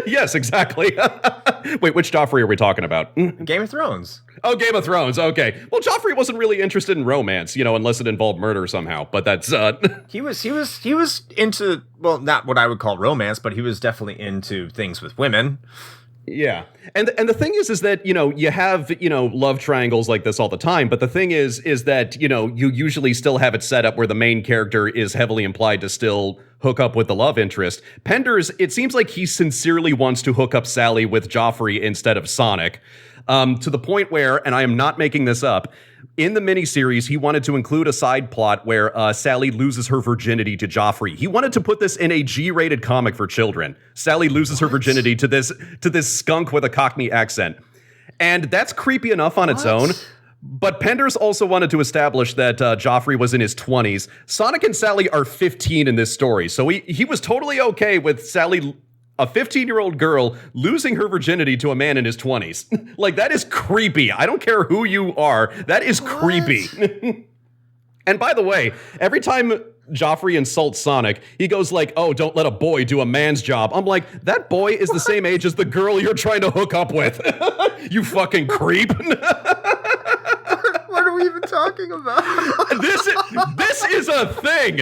Yes, exactly. Wait, which Joffrey are we talking about? Game of Thrones. Oh, Game of Thrones. Okay. Well, Joffrey wasn't really interested in romance, unless it involved murder somehow. But that's He was into, well, not what I would call romance, but he was definitely into things with women. Yeah. And the thing is that, you have, love triangles like this all the time. But the thing is that, you usually still have it set up where the main character is heavily implied to still hook up with the love interest. Penders, it seems like he sincerely wants to hook up Sally with Joffrey instead of Sonic. To the point where, and I am not making this up, in the miniseries, he wanted to include a side plot where Sally loses her virginity to Joffrey. He wanted to put this in a G-rated comic for children. Sally loses her virginity to this skunk with a Cockney accent. And that's creepy enough on its own. But Penders also wanted to establish that Joffrey was in his 20s. Sonic and Sally are 15 in this story, so he was totally okay with Sally, a 15-year-old girl, losing her virginity to a man in his 20s. Like, that is creepy. I don't care who you are. That is creepy. And by the way, every time Joffrey insults Sonic, he goes like, oh, don't let a boy do a man's job. I'm like, that boy is the same age as the girl you're trying to hook up with. You fucking creep. What are we even talking about? This is a thing.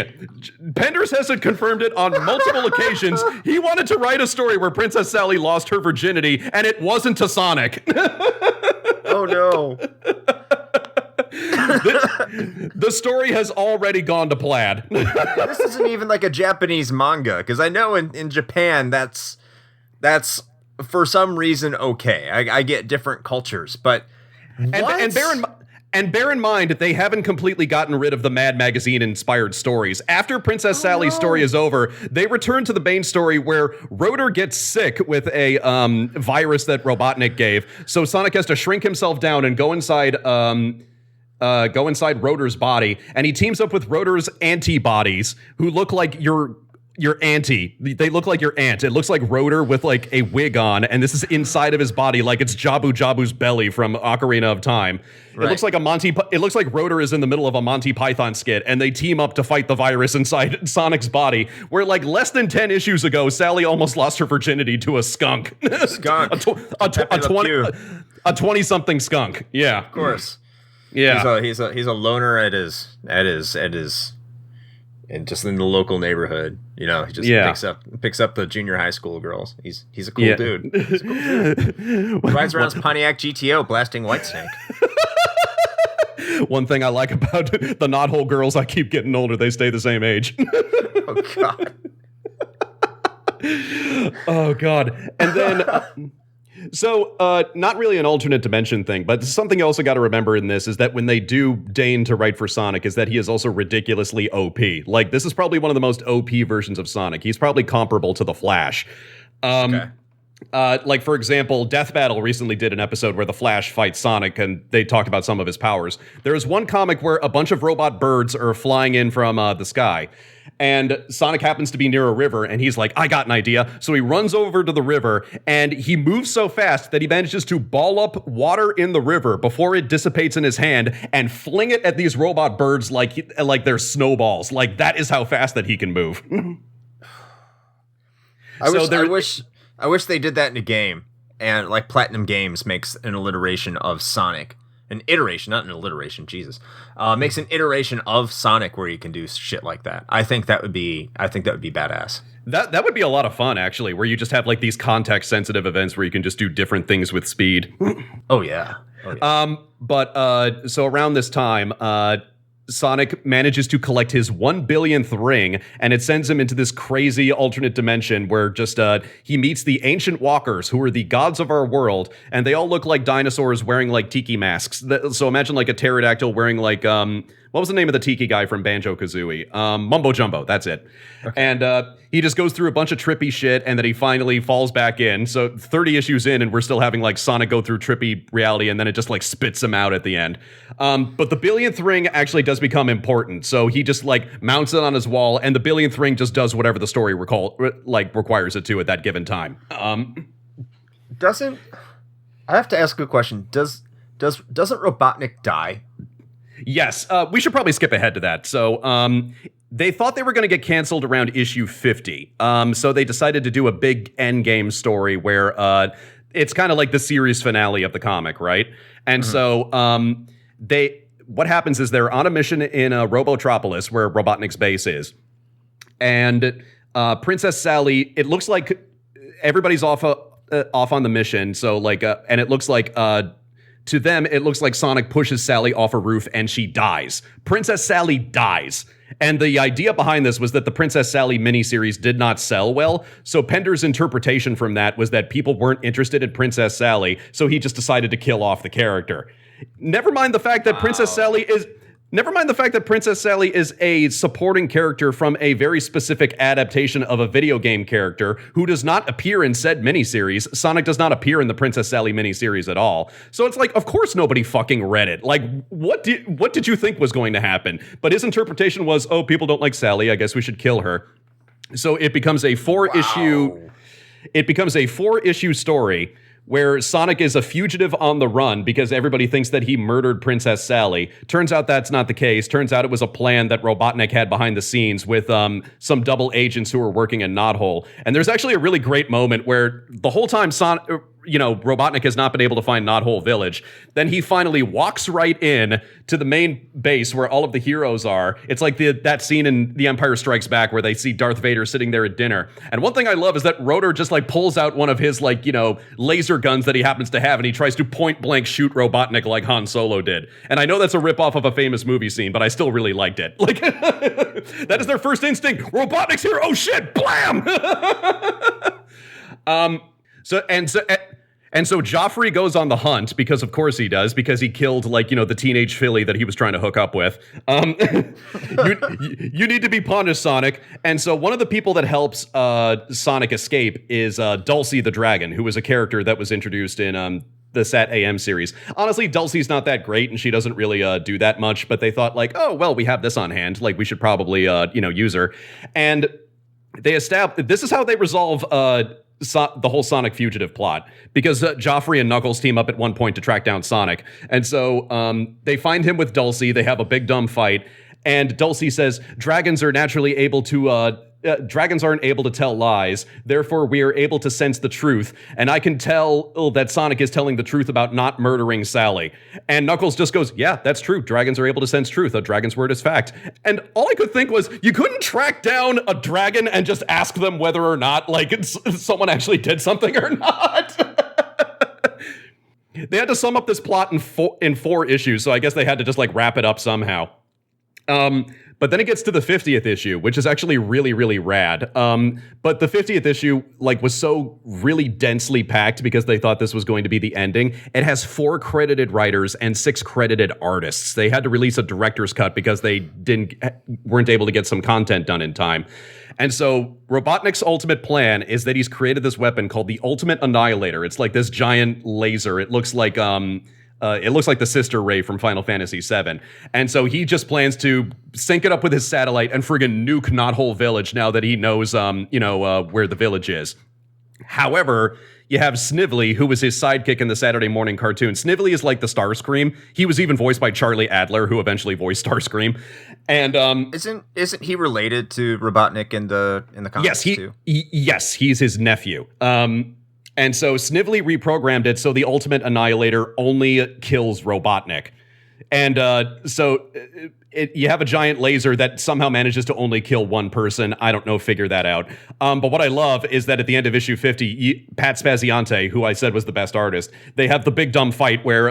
Penders has confirmed it on multiple occasions. He wanted to write a story where Princess Sally lost her virginity, and it wasn't to Sonic. Oh, no. The story has already gone to plaid. This isn't even like a Japanese manga, because I know in Japan that's for some reason okay. I get different cultures, but And bear in mind, they haven't completely gotten rid of the Mad Magazine-inspired stories. After Princess Sally's story is over, they return to the main story where Rotor gets sick with a virus that Robotnik gave. So Sonic has to shrink himself down and go inside Rotor's body, and he teams up with Rotor's antibodies, who look like your auntie. They look like your aunt. It looks like Rotor with like a wig on, and this is inside of his body, like it's Jabu Jabu's belly from Ocarina of Time. Right. It looks like it looks like Rotor is in the middle of a Monty Python skit, and they team up to fight the virus inside Sonic's body. Where like less than 10 issues ago, Sally almost lost her virginity to a skunk. Skunk. a 20-something skunk. Yeah, of course. Yeah, he's a loner at his and just in the local neighborhood, he just picks up the junior high school girls. He's a cool dude. He's a cool dude. Rides around his Pontiac GTO blasting Whitesnake. One thing I like about the knothole girls, I keep getting older. They stay the same age. Oh God. Oh God. And then. Not really an alternate dimension thing, but something you also got to remember in this is that when they do deign to write for Sonic is that he is also ridiculously OP. Like, this is probably one of the most OP versions of Sonic. He's probably comparable to the Flash. Okay. Like, for example, Death Battle recently did an episode where the Flash fights Sonic, and they talked about some of his powers. There is one comic where a bunch of robot birds are flying in from the sky. And Sonic happens to be near a river, and he's like, I got an idea. So he runs over to the river, and he moves so fast that he manages to ball up water in the river before it dissipates in his hand and fling it at these robot birds like they're snowballs. Like, that is how fast that he can move. I wish they did that in a game, and like Platinum Games makes an alliteration of Sonic. An iteration, not an alliteration, Jesus. Makes an iteration of Sonic where you can do shit like that. I think that would be badass. That would be a lot of fun, actually, where you just have like these context-sensitive events where you can just do different things with speed. Oh yeah. So around this time, Sonic manages to collect his 1 billionth ring, and it sends him into this crazy alternate dimension where just he meets the ancient walkers, who are the gods of our world, and they all look like dinosaurs wearing like tiki masks. So imagine like a pterodactyl wearing like what was the name of the tiki guy from Banjo-Kazooie? Mumbo Jumbo, that's it. Okay. And he just goes through a bunch of trippy shit, and then he finally falls back in. So 30 issues in, and we're still having like Sonic go through trippy reality, and then it just like spits him out at the end. But the billionth ring actually does become important. So he just like mounts it on his wall, and the billionth ring just does whatever the story requires it to at that given time. I have to ask a question. Doesn't Robotnik die? Yes, we should probably skip ahead to that. So they thought they were going to get canceled around issue 50. So they decided to do a big endgame story where it's kind of like the series finale of the comic, right? And so what happens is they're on a mission in Robotropolis, where Robotnik's base is. And Princess Sally, it looks like everybody's off off on the mission. So like, and it looks like to them, it looks like Sonic pushes Sally off a roof and she dies. Princess Sally dies. And the idea behind this was that the Princess Sally miniseries did not sell well. So Pender's interpretation from that was that people weren't interested in Princess Sally, so he just decided to kill off the character. Never mind the fact that Princess Sally is a supporting character from a very specific adaptation of a video game character who does not appear in said miniseries. Sonic does not appear in the Princess Sally miniseries at all. So it's like, of course nobody fucking read it. Like, what did you think was going to happen? But his interpretation was, oh, people don't like Sally, I guess we should kill her. So it becomes a four-issue story where Sonic is a fugitive on the run because everybody thinks that he murdered Princess Sally. Turns out that's not the case. Turns out it was a plan that Robotnik had behind the scenes with some double agents who were working in Knothole. And there's actually a really great moment where the whole time Robotnik has not been able to find Knothole Village. Then he finally walks right in to the main base where all of the heroes are. It's like that scene in The Empire Strikes Back where they see Darth Vader sitting there at dinner. And one thing I love is that Rotor just like pulls out one of his laser guns that he happens to have and he tries to point blank shoot Robotnik like Han Solo did. And I know that's a ripoff of a famous movie scene, but I still really liked it. Like, that is their first instinct. Robotnik's here. Oh shit, blam! And so Joffrey goes on the hunt, because of course he does, because he killed, the teenage filly that he was trying to hook up with. You need to be punished, Sonic. And so one of the people that helps Sonic escape is Dulcie the Dragon, who was a character that was introduced in the Sat AM series. Honestly, Dulcie's not that great, and she doesn't really do that much, but they thought, we have this on hand. We should probably, use her. And this is how they resolve the whole Sonic fugitive plot, because Joffrey and Knuckles team up at one point to track down Sonic. And so they find him with Dulcie. They have a big dumb fight. And Dulcie says, dragons aren't able to tell lies. Therefore, we are able to sense the truth. And I can tell that Sonic is telling the truth about not murdering Sally. And Knuckles just goes, yeah, that's true. Dragons are able to sense truth. A dragon's word is fact. And all I could think was, you couldn't track down a dragon and just ask them whether or not, someone actually did something or not. They had to sum up this plot in four issues, so I guess they had to just, wrap it up somehow. But then it gets to the 50th issue, which is actually really, really rad. But the 50th issue, was so really densely packed because they thought this was going to be the ending. It has 4 credited writers and 6 credited artists. They had to release a director's cut because they weren't able to get some content done in time. And so Robotnik's ultimate plan is that he's created this weapon called the Ultimate Annihilator. It's like this giant laser. It looks like the Sister Ray from Final Fantasy VII. And so he just plans to sync it up with his satellite and friggin' nuke Knothole Village now that he knows, where the village is. However, you have Snively, who was his sidekick in the Saturday morning cartoon. Snively is like the Starscream. He was even voiced by Charlie Adler, who eventually voiced Starscream. And isn't he related to Robotnik in the comics too? Yes, he's his nephew. And so Snively reprogrammed it so the Ultimate Annihilator only kills Robotnik. And you have a giant laser that somehow manages to only kill one person. I don't know, figure that out. But what I love is that at the end of issue 50, Pat Spaziante, who I said was the best artist, they have the big dumb fight where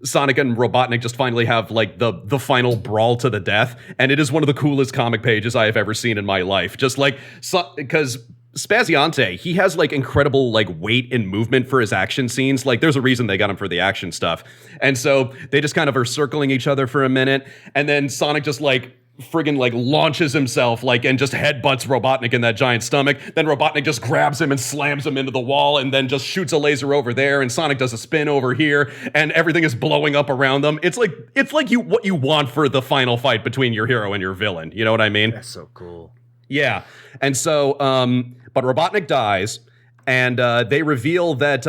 Sonic and Robotnik just finally have the final brawl to the death. And it is one of the coolest comic pages I have ever seen in my life. Just because Spaziante, he has incredible weight and movement for his action scenes. There's a reason they got him for the action stuff. And so they just kind of are circling each other for a minute, and then Sonic just friggin' launches himself and just headbutts Robotnik in that giant stomach. Then Robotnik just grabs him and slams him into the wall and then just shoots a laser over there, and Sonic does a spin over here, and everything is blowing up around them. It's what you want for the final fight between your hero and your villain. You know what I mean? That's so cool. Yeah. And so but Robotnik dies, and they reveal that,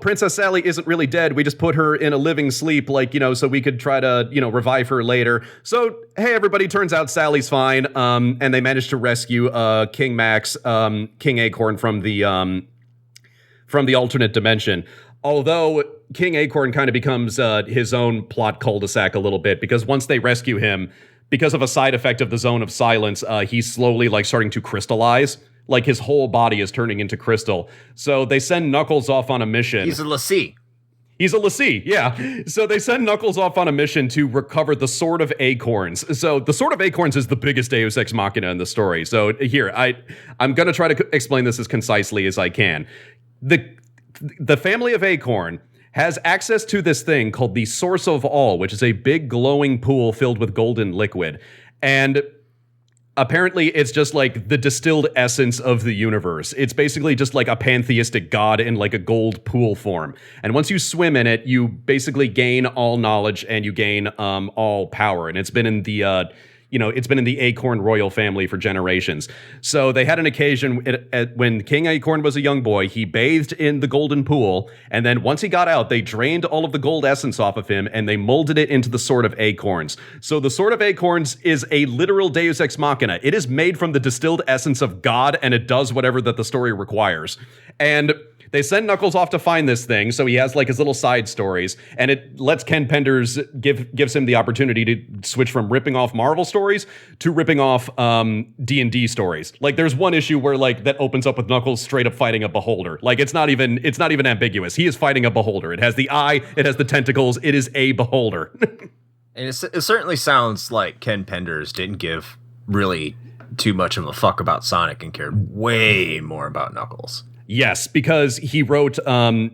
Princess Sally isn't really dead. We just put her in a living sleep, so we could try to, revive her later. So, hey, everybody, turns out Sally's fine, and they managed to rescue King Max, King Acorn from the alternate dimension. Although King Acorn kind of becomes his own plot cul-de-sac a little bit, because once they rescue him, because of a side effect of the Zone of Silence, he's slowly starting to crystallize. Like his whole body is turning into crystal. So they send Knuckles off on a mission. He's a lessee. He's a lessee, yeah. So they send Knuckles off on a mission to recover the Sword of Acorns. So the Sword of Acorns is the biggest Deus Ex Machina in the story. So here, I'm going to try to explain this as concisely as I can. The family of Acorn has access to this thing called the Source of All, which is a big glowing pool filled with golden liquid. And apparently, it's just like the distilled essence of the universe. It's basically just like a pantheistic god in like a gold pool form. And once you swim in it, you basically gain all knowledge and you gain all power. And it's been in the it's been in the Acorn royal family for generations. So they had an occasion when King Acorn was a young boy, he bathed in the golden pool, and then once he got out, they drained all of the gold essence off of him, and they molded it into the Sword of Acorns. So the Sword of Acorns is a literal Deus Ex Machina. It is made from the distilled essence of God, and it does whatever that the story requires. And they send Knuckles off to find this thing, so he has like his little side stories, and it lets Ken Penders gives him the opportunity to switch from ripping off Marvel stories to ripping off D&D stories. Like there's one issue where like that opens up with Knuckles straight up fighting a beholder. Like it's not even ambiguous. He is fighting a beholder. It has the eye, it has the tentacles, it is a beholder. And it certainly sounds like Ken Penders didn't give really too much of a fuck about Sonic and cared way more about Knuckles. Yes, because he wrote the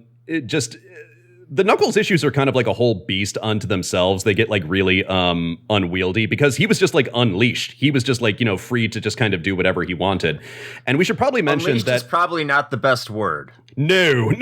Knuckles issues are kind of like a whole beast unto themselves. They get like really unwieldy because he was just like unleashed. He was just like, free to just kind of do whatever he wanted. And we should probably mention unleashed that is probably not the best word. No.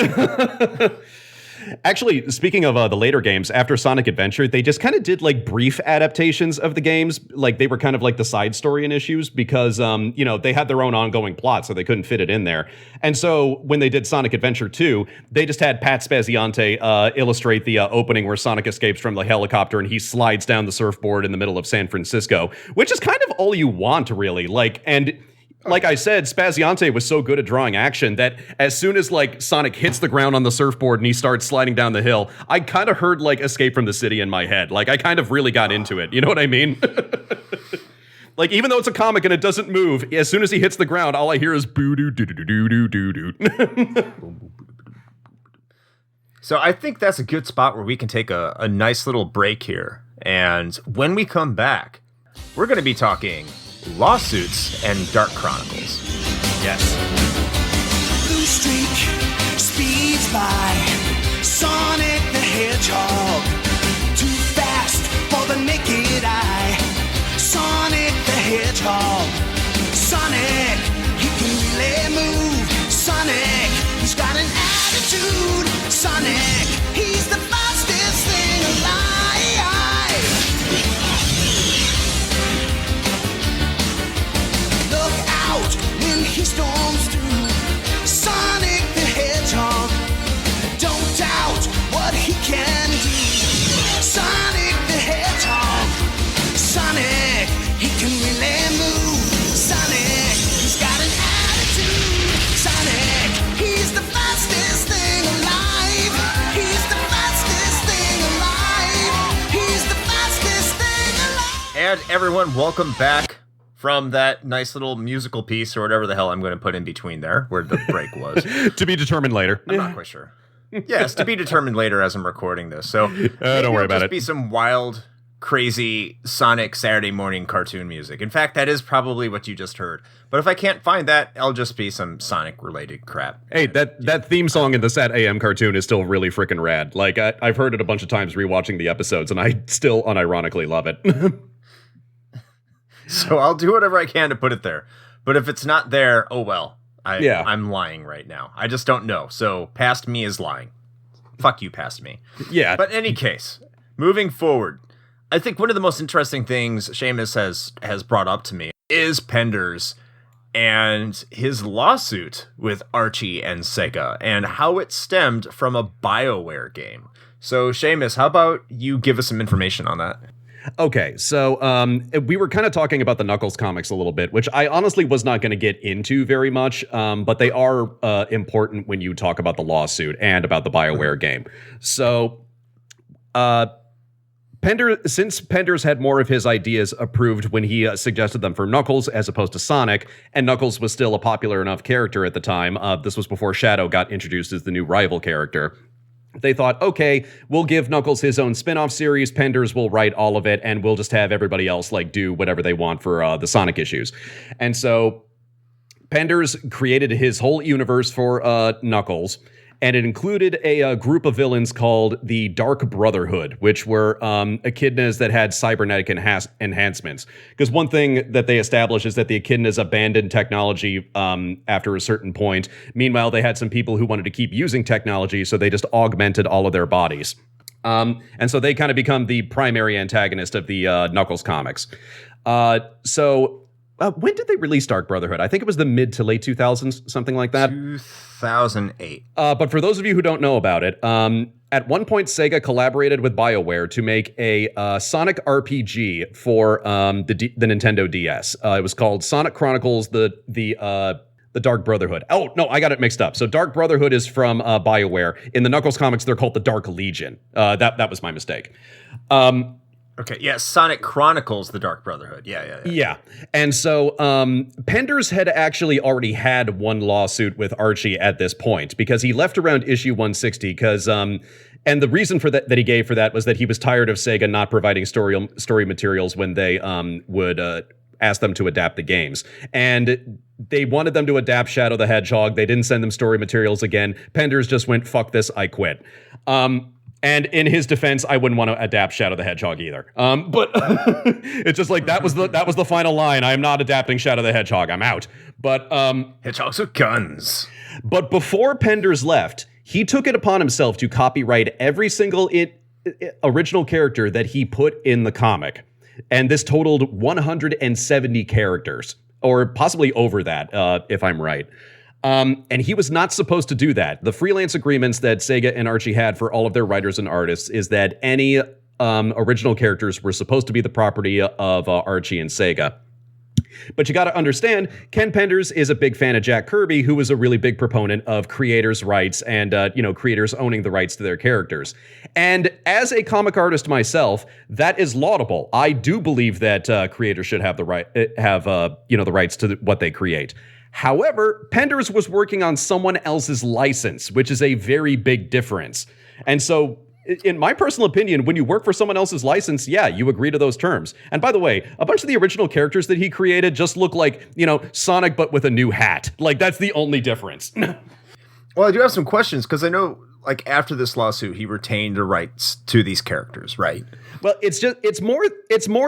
Actually, speaking of the later games, after Sonic Adventure, they just kind of did like brief adaptations of the games. Like they were kind of like the side story and issues because, they had their own ongoing plot, so they couldn't fit it in there. And so when they did Sonic Adventure 2, they just had Pat Spaziante illustrate the opening where Sonic escapes from the helicopter and he slides down the surfboard in the middle of San Francisco, which is kind of all you want, really. Like I said, Spaziante was so good at drawing action that as soon as like Sonic hits the ground on the surfboard and he starts sliding down the hill, I kind of heard like Escape from the City in my head. Like I kind of really got into it. You know what I mean? Like even though it's a comic and it doesn't move, as soon as he hits the ground, all I hear is boo doo doo doo doo doo doo. So I think that's a good spot where we can take a nice little break here. And when we come back, we're going to be talking lawsuits and Dark Chronicles. Yes. Blue streak speeds by. Sonic the Hedgehog, too fast for the naked eye. Sonic the Hedgehog, Sonic, he can really move. Sonic, he's got an attitude. Sonic, he's the fastest thing alive. Look out when he storms through. Sonic the Hedgehog, don't doubt what he can do. Sonic the Hedgehog, Sonic, he can really move. Sonic, he's got an attitude. Sonic, he's the fastest thing alive. He's the fastest thing alive. He's the fastest thing alive. And everyone, welcome back from that nice little musical piece or whatever the hell I'm going to put in between there where the break was. To be determined later. I'm not quite sure. Yes, to be determined later as I'm recording this. So don't worry about it. Be some wild, crazy Sonic Saturday morning cartoon music. In fact, that is probably what you just heard. But if I can't find that, I'll just be some Sonic related crap. Hey, that theme song in the Sat AM cartoon is still really freaking rad. Like I've heard it a bunch of times rewatching the episodes, and I still unironically love it. So I'll do whatever I can to put it there. But if it's not there, oh well. I'm lying right now. I just don't know. So past me is lying. Fuck you, past me. Yeah. But in any case, moving forward, I think one of the most interesting things Seamus has brought up to me is Penders and his lawsuit with Archie and Sega and how it stemmed from a BioWare game. So Seamus, how about you give us some information on that? Okay, so we were kind of talking about the Knuckles comics a little bit, which I honestly was not going to get into very much, but they are important when you talk about the lawsuit and about the BioWare game. So Since Penders had more of his ideas approved when he suggested them for Knuckles as opposed to Sonic, and Knuckles was still a popular enough character at the time, this was before Shadow got introduced as the new rival character, they thought, okay, we'll give Knuckles his own spin-off series, Penders will write all of it, and we'll just have everybody else like do whatever they want for the Sonic issues. And so Penders created his whole universe for Knuckles, and it included a group of villains called the Dark Brotherhood, which were echidnas that had cybernetic enhancements. Because one thing that they established is that the echidnas abandoned technology after a certain point. Meanwhile, they had some people who wanted to keep using technology, so they just augmented all of their bodies. And so they kind of become the primary antagonist of the Knuckles comics. When did they release Dark Brotherhood? I think it was the mid to late 2000s, something like that. 2008. But for those of you who don't know about it, at one point Sega collaborated with BioWare to make a Sonic RPG for the Nintendo DS. It was called Sonic Chronicles: The Dark Brotherhood. Oh no, I got it mixed up. So Dark Brotherhood is from BioWare. In the Knuckles comics, they're called the Dark Legion. That was my mistake. Okay, yeah, Sonic Chronicles: The Dark Brotherhood. Yeah. And so Penders had actually already had one lawsuit with Archie at this point because he left around issue 160 because and the reason for that he gave for that was that he was tired of Sega not providing story materials when they would ask them to adapt the games. And they wanted them to adapt Shadow the Hedgehog. They didn't send them story materials again. Penders just went, fuck this, I quit. And in his defense, I wouldn't want to adapt Shadow the Hedgehog either. But it's just like that was the final line. I am not adapting Shadow the Hedgehog. I'm out. But Hedgehogs with guns. But before Penders left, he took it upon himself to copyright every single original character that he put in the comic. And this totaled 170 characters, or possibly over that, if I'm right. And he was not supposed to do that. The freelance agreements that Sega and Archie had for all of their writers and artists is that any original characters were supposed to be the property of Archie and Sega. But you got to understand, Ken Penders is a big fan of Jack Kirby, who was a really big proponent of creators' rights and, creators owning the rights to their characters. And as a comic artist myself, that is laudable. I do believe that creators should have the rights to what they create. However, Penders was working on someone else's license, which is a very big difference. And so, in my personal opinion, when you work for someone else's license, yeah, you agree to those terms. And by the way, a bunch of the original characters that he created just look like, Sonic, but with a new hat. Like, that's the only difference. Well, I do have some questions, because I know, like, after this lawsuit, he retained the rights to these characters, right? Well, it's more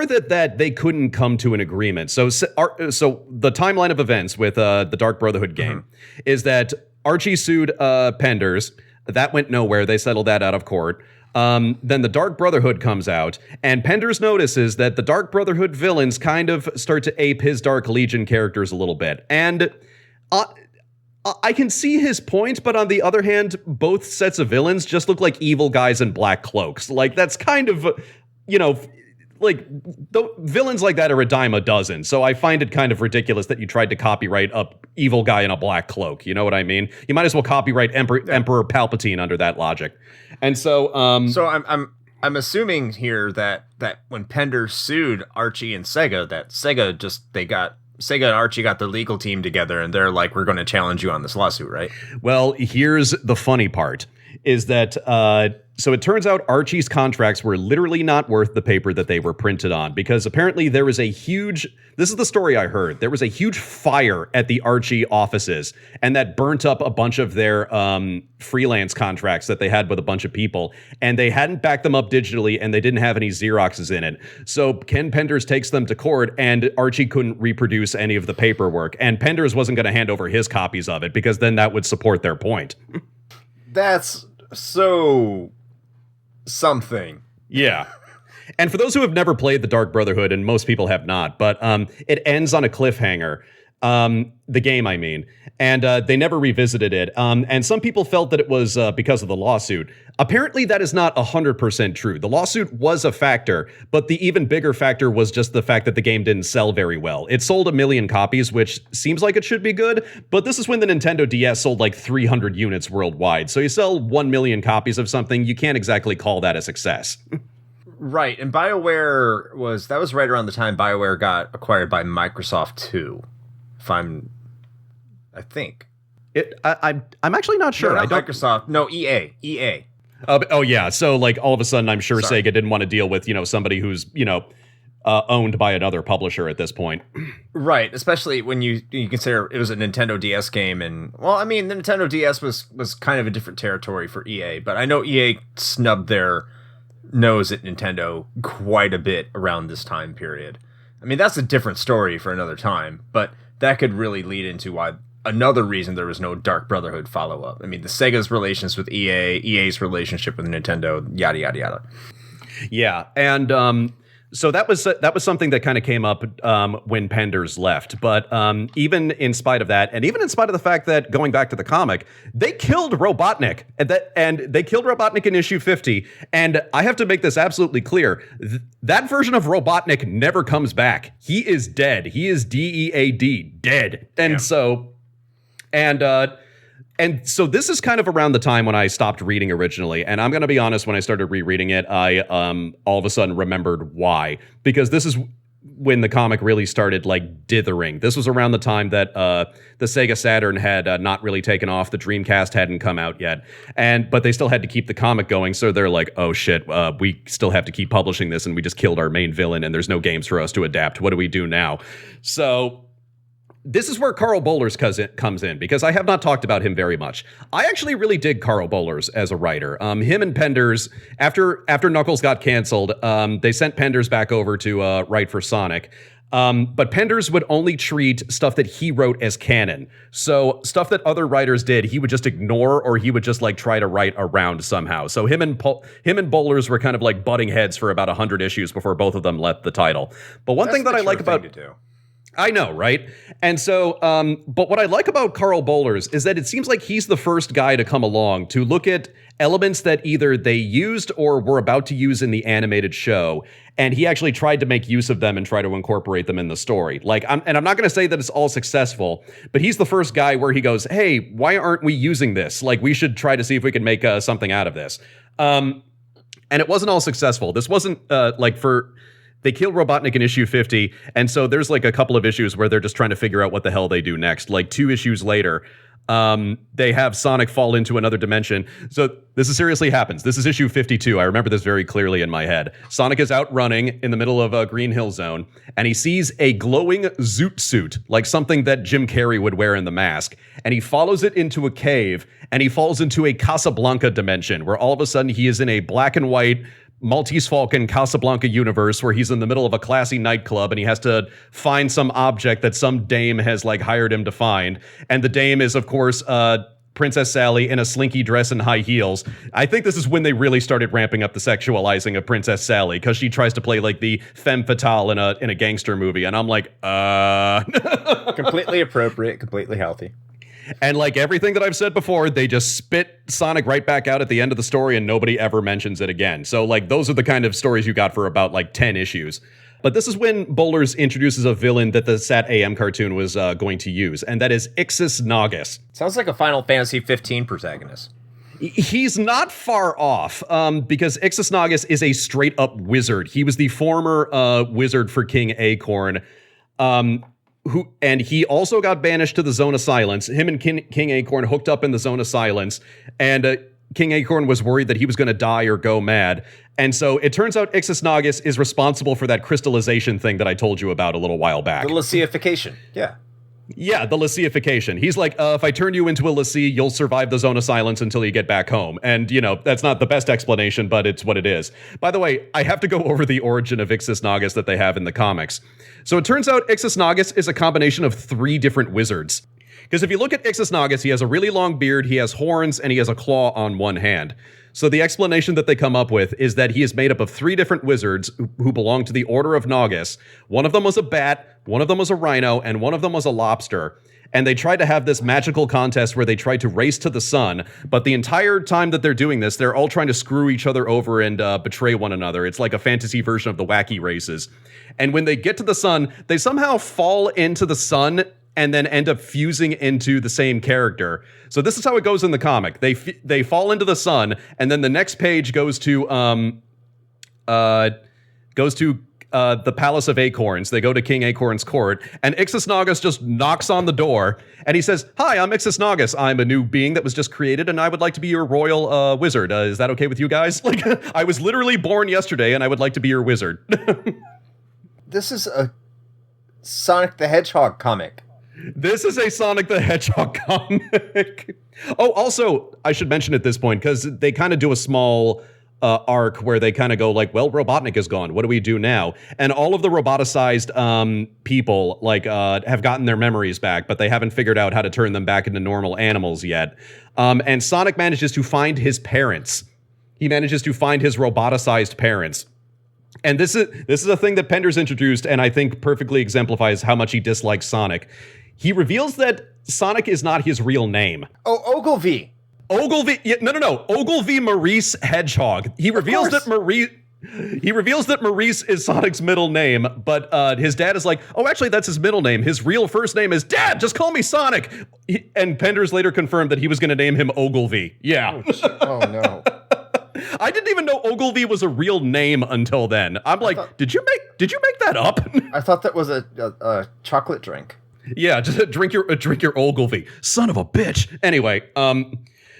that they couldn't come to an agreement. So the timeline of events with the Dark Brotherhood game is that Archie sued Penders. That went nowhere. They settled that out of court. Then the Dark Brotherhood comes out, and Penders notices that the Dark Brotherhood villains kind of start to ape his Dark Legion characters a little bit. And I can see his point, but on the other hand, both sets of villains just look like evil guys in black cloaks. Like, that's kind of, the villains like that are a dime a dozen. So I find it kind of ridiculous that you tried to copyright a evil guy in a black cloak. You know what I mean? You might as well copyright Emperor Palpatine under that logic. And so, so I'm assuming here that when Penders sued Archie and Sega, that Sega and Archie got the legal team together, and they're like, we're going to challenge you on this lawsuit, right? Well, here's the funny part, is that, so it turns out Archie's contracts were literally not worth the paper that they were printed on, because apparently there was this is the story I heard, there was a huge fire at the Archie offices, and that burnt up a bunch of their freelance contracts that they had with a bunch of people, and they hadn't backed them up digitally, and they didn't have any Xeroxes in it. So Ken Penders takes them to court, and Archie couldn't reproduce any of the paperwork, and Penders wasn't going to hand over his copies of it, because then that would support their point. That's so something. Yeah. And for those who have never played the Dark Brotherhood, and most people have not, but it ends on a cliffhanger. The game, I mean. And they never revisited it. And some people felt that it was because of the lawsuit. Apparently, that is not 100% true. The lawsuit was a factor, but the even bigger factor was just the fact that the game didn't sell very well. It sold 1 million copies, which seems like it should be good, but this is when the Nintendo DS sold like 300 units worldwide. So you sell 1 million copies of something, you can't exactly call that a success. Right, and BioWare was right around the time BioWare got acquired by Microsoft too. I think. I'm actually not sure. No, I don't. Microsoft. No, EA. Oh yeah. So like all of a sudden, I'm sure Sorry. Sega didn't want to deal with somebody who's owned by another publisher at this point. Right, especially when you consider it was a Nintendo DS game, and well, I mean the Nintendo DS was kind of a different territory for EA, but I know EA snubbed their nose at Nintendo quite a bit around this time period. I mean that's a different story for another time, but that could really lead into another reason there was no Dark Brotherhood follow-up. I mean, the Sega's relations with EA's relationship with Nintendo, yada, yada, yada. Yeah, and so that was something that kind of came up when Penders left. But even in spite of that, and even in spite of the fact that, going back to the comic, they killed Robotnik, and they killed Robotnik in issue 50. And I have to make this absolutely clear. That version of Robotnik never comes back. He is dead. He is DEAD, dead. And so... And so this is kind of around the time when I stopped reading originally. And I'm going to be honest, when I started rereading it, I all of a sudden remembered why. Because this is when the comic really started like dithering. This was around the time that the Sega Saturn had not really taken off. The Dreamcast hadn't come out yet. But they still had to keep the comic going. So they're like, oh shit, we still have to keep publishing this. And we just killed our main villain and there's no games for us to adapt. What do we do now? So... this is where Carl Bollers comes in, because I have not talked about him very much. I actually really dig Carl Bollers as a writer. Him and Penders, after Knuckles got canceled, they sent Penders back over to write for Sonic. But Penders would only treat stuff that he wrote as canon. So stuff that other writers did, he would just ignore, or he would just like try to write around somehow. So him and Bollers were kind of like butting heads for about 100 issues before both of them left the title. But one thing that I like about... I know, right? And so, but what I like about Carl Bollers is that it seems like he's the first guy to come along to look at elements that either they used or were about to use in the animated show, and he actually tried to make use of them and try to incorporate them in the story. Like, I'm not going to say that it's all successful, but he's the first guy where he goes, hey, why aren't we using this? Like, we should try to see if we can make something out of this. And it wasn't all successful. This wasn't They killed Robotnik in issue 50, and so there's like a couple of issues where they're just trying to figure out what the hell they do next. Like 2 issues later, they have Sonic fall into another dimension. So this seriously happens. This is issue 52. I remember this very clearly in my head. Sonic is out running in the middle of a Green Hill Zone, and he sees a glowing zoot suit, like something that Jim Carrey would wear in The Mask, and he follows it into a cave, and he falls into a Casablanca dimension, where all of a sudden he is in a black and white Maltese Falcon Casablanca universe where he's in the middle of a classy nightclub and he has to find some object that some dame has like hired him to find. And the dame is, of course, Princess Sally in a slinky dress and high heels. I think this is when they really started ramping up the sexualizing of Princess Sally, because she tries to play like the femme fatale in a gangster movie. And I'm like, Completely appropriate, completely healthy. And like everything that I've said before, they just spit Sonic right back out at the end of the story and nobody ever mentions it again. So like those are the kind of stories you got for about like 10 issues. But this is when Bollers introduces a villain that the Sat AM cartoon was going to use, and that is Ixis Naugus. Sounds like a Final Fantasy 15 protagonist. He's not far off, because Ixis Naugus is a straight-up wizard. He was the former wizard for King Acorn, and he also got banished to the Zone of Silence. Him and King Acorn hooked up in the Zone of Silence, and King Acorn was worried that he was going to die or go mad. And so it turns out Ixis Naugus is responsible for that crystallization thing that I told you about a little while back. The Lysiification, yeah. Yeah, the Lysiification. He's like, if I turn you into a Lysi, you'll survive the Zone of Silence until you get back home. And, that's not the best explanation, but it's what it is. By the way, I have to go over the origin of Ixis Naugus that they have in the comics. So it turns out Ixis Naugus is a combination of 3 different wizards. Because if you look at Ixis Naugus, he has a really long beard, he has horns, and he has a claw on one hand. So the explanation that they come up with is that he is made up of 3 different wizards who belong to the Order of Naugus. One of them was a bat, one of them was a rhino, and one of them was a lobster. And they tried to have this magical contest where they tried to race to the sun, but the entire time that they're doing this, they're all trying to screw each other over and betray one another. It's like a fantasy version of the Wacky Races. And when they get to the sun, they somehow fall into the sun and then end up fusing into the same character. So this is how it goes in the comic. They fall into the sun, and then the next page goes to goes to the Palace of Acorns. They go to King Acorn's court, and Ixis Nagas just knocks on the door, and he says, "Hi, I'm Ixis Nagas. I'm a new being that was just created, and I would like to be your royal wizard. Is that okay with you guys? Like, I was literally born yesterday, and I would like to be your wizard." This is a Sonic the Hedgehog comic. This is a Sonic the Hedgehog comic. Oh, also, I should mention at this point, because they kind of do a small arc where they kind of go like, well, Robotnik is gone. What do we do now? And all of the roboticized people like have gotten their memories back, but they haven't figured out how to turn them back into normal animals yet. And Sonic manages to find his parents. He manages to find his roboticized parents. And this is a thing that Pender's introduced, and I think perfectly exemplifies how much he dislikes Sonic. He reveals that Sonic is not his real name. Oh, Ogilvy. Ogilvy, no. Ogilvy Maurice Hedgehog. He reveals that Maurice is Sonic's middle name, but his dad is like, oh, actually, that's his middle name. His real first name is Dad. Just call me Sonic. And Penders later confirmed that he was going to name him Ogilvy. Yeah. Oh no. I didn't even know Ogilvy was a real name until then. I'm like, did you make that up? I thought that was a chocolate drink. Yeah, just drink your Ogilvy, son of a bitch. Anyway,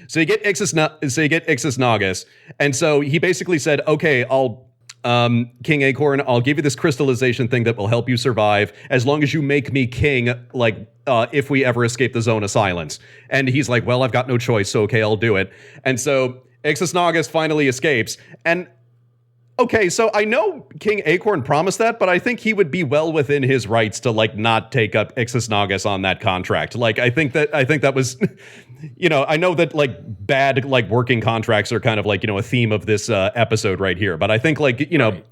so you get Ixis Nagas, and so he basically said, okay, I'll King Acorn, I'll give you this crystallization thing that will help you survive as long as you make me king, like if we ever escape the zone of silence. And he's like, well, I've got no choice, so okay, I'll do it. And so Ixis Nagas finally escapes, and okay, so I know King Acorn promised that, but I think he would be well within his rights to like not take up Ixis Nagas on that contract. Like I think that was, you know, I know that like bad like working contracts are kind of like, you know, a theme of this episode right here, but I think like, you know,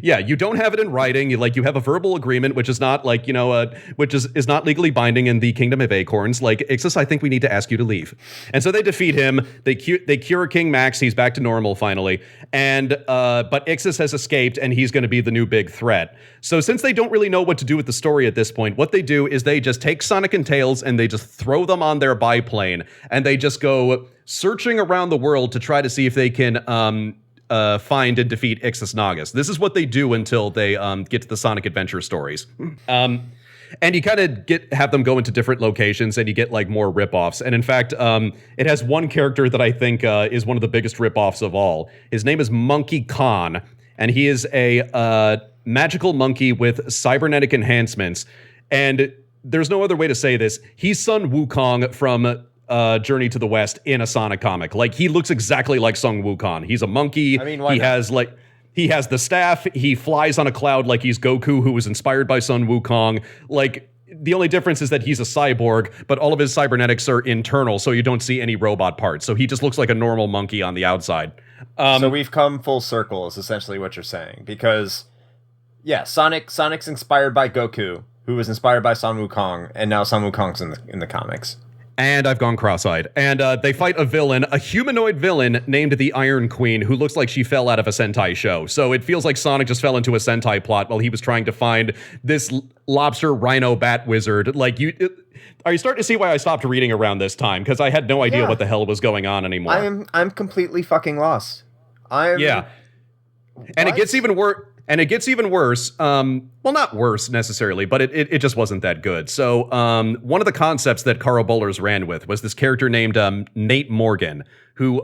yeah, you don't have it in writing. You have a verbal agreement, which is not like, you know, which is not legally binding in the Kingdom of Acorns. Like Ixis, I think we need to ask you to leave. And so they defeat him. They cure King Max. He's back to normal finally, and but Ixis has escaped, and he's going to be the new big threat. So since they don't really know what to do with the story at this point, what they do is they just take Sonic and Tails and they just throw them on their biplane, and they just go searching around the world to try to see if they can find and defeat Ixis Nagas. This is what they do until they get to the Sonic Adventure stories. And you kind of have them go into different locations, and you get like more ripoffs. And in fact, it has one character that I think is one of the biggest ripoffs of all. His name is Monkey Khan, and he is a magical monkey with cybernetic enhancements. And there's no other way to say this. He's Sun Wukong from Journey to the West in a Sonic comic. Like, he looks exactly like Sun Wukong. He's a monkey. I mean, why not? He has the staff. He flies on a cloud like he's Goku, who was inspired by Sun Wukong. Like, the only difference is that he's a cyborg, but all of his cybernetics are internal, so you don't see any robot parts. So he just looks like a normal monkey on the outside. So we've come full circle, is essentially what you're saying. Because, yeah, Sonic's inspired by Goku, who was inspired by Sun Wukong, and now Sun Wukong's in the comics. And I've gone cross-eyed. And they fight a humanoid villain named the Iron Queen, who looks like she fell out of a Sentai show. So it feels like Sonic just fell into a Sentai plot while he was trying to find this lobster rhino bat wizard. Like, are you starting to see why I stopped reading around this time? Because I had no idea what the hell was going on anymore. I'm completely fucking lost. Yeah. And it gets even worse. And it gets even worse. Well, not worse necessarily, but it just wasn't that good. So one of the concepts that Carl Bollers ran with was this character named Nate Morgan, who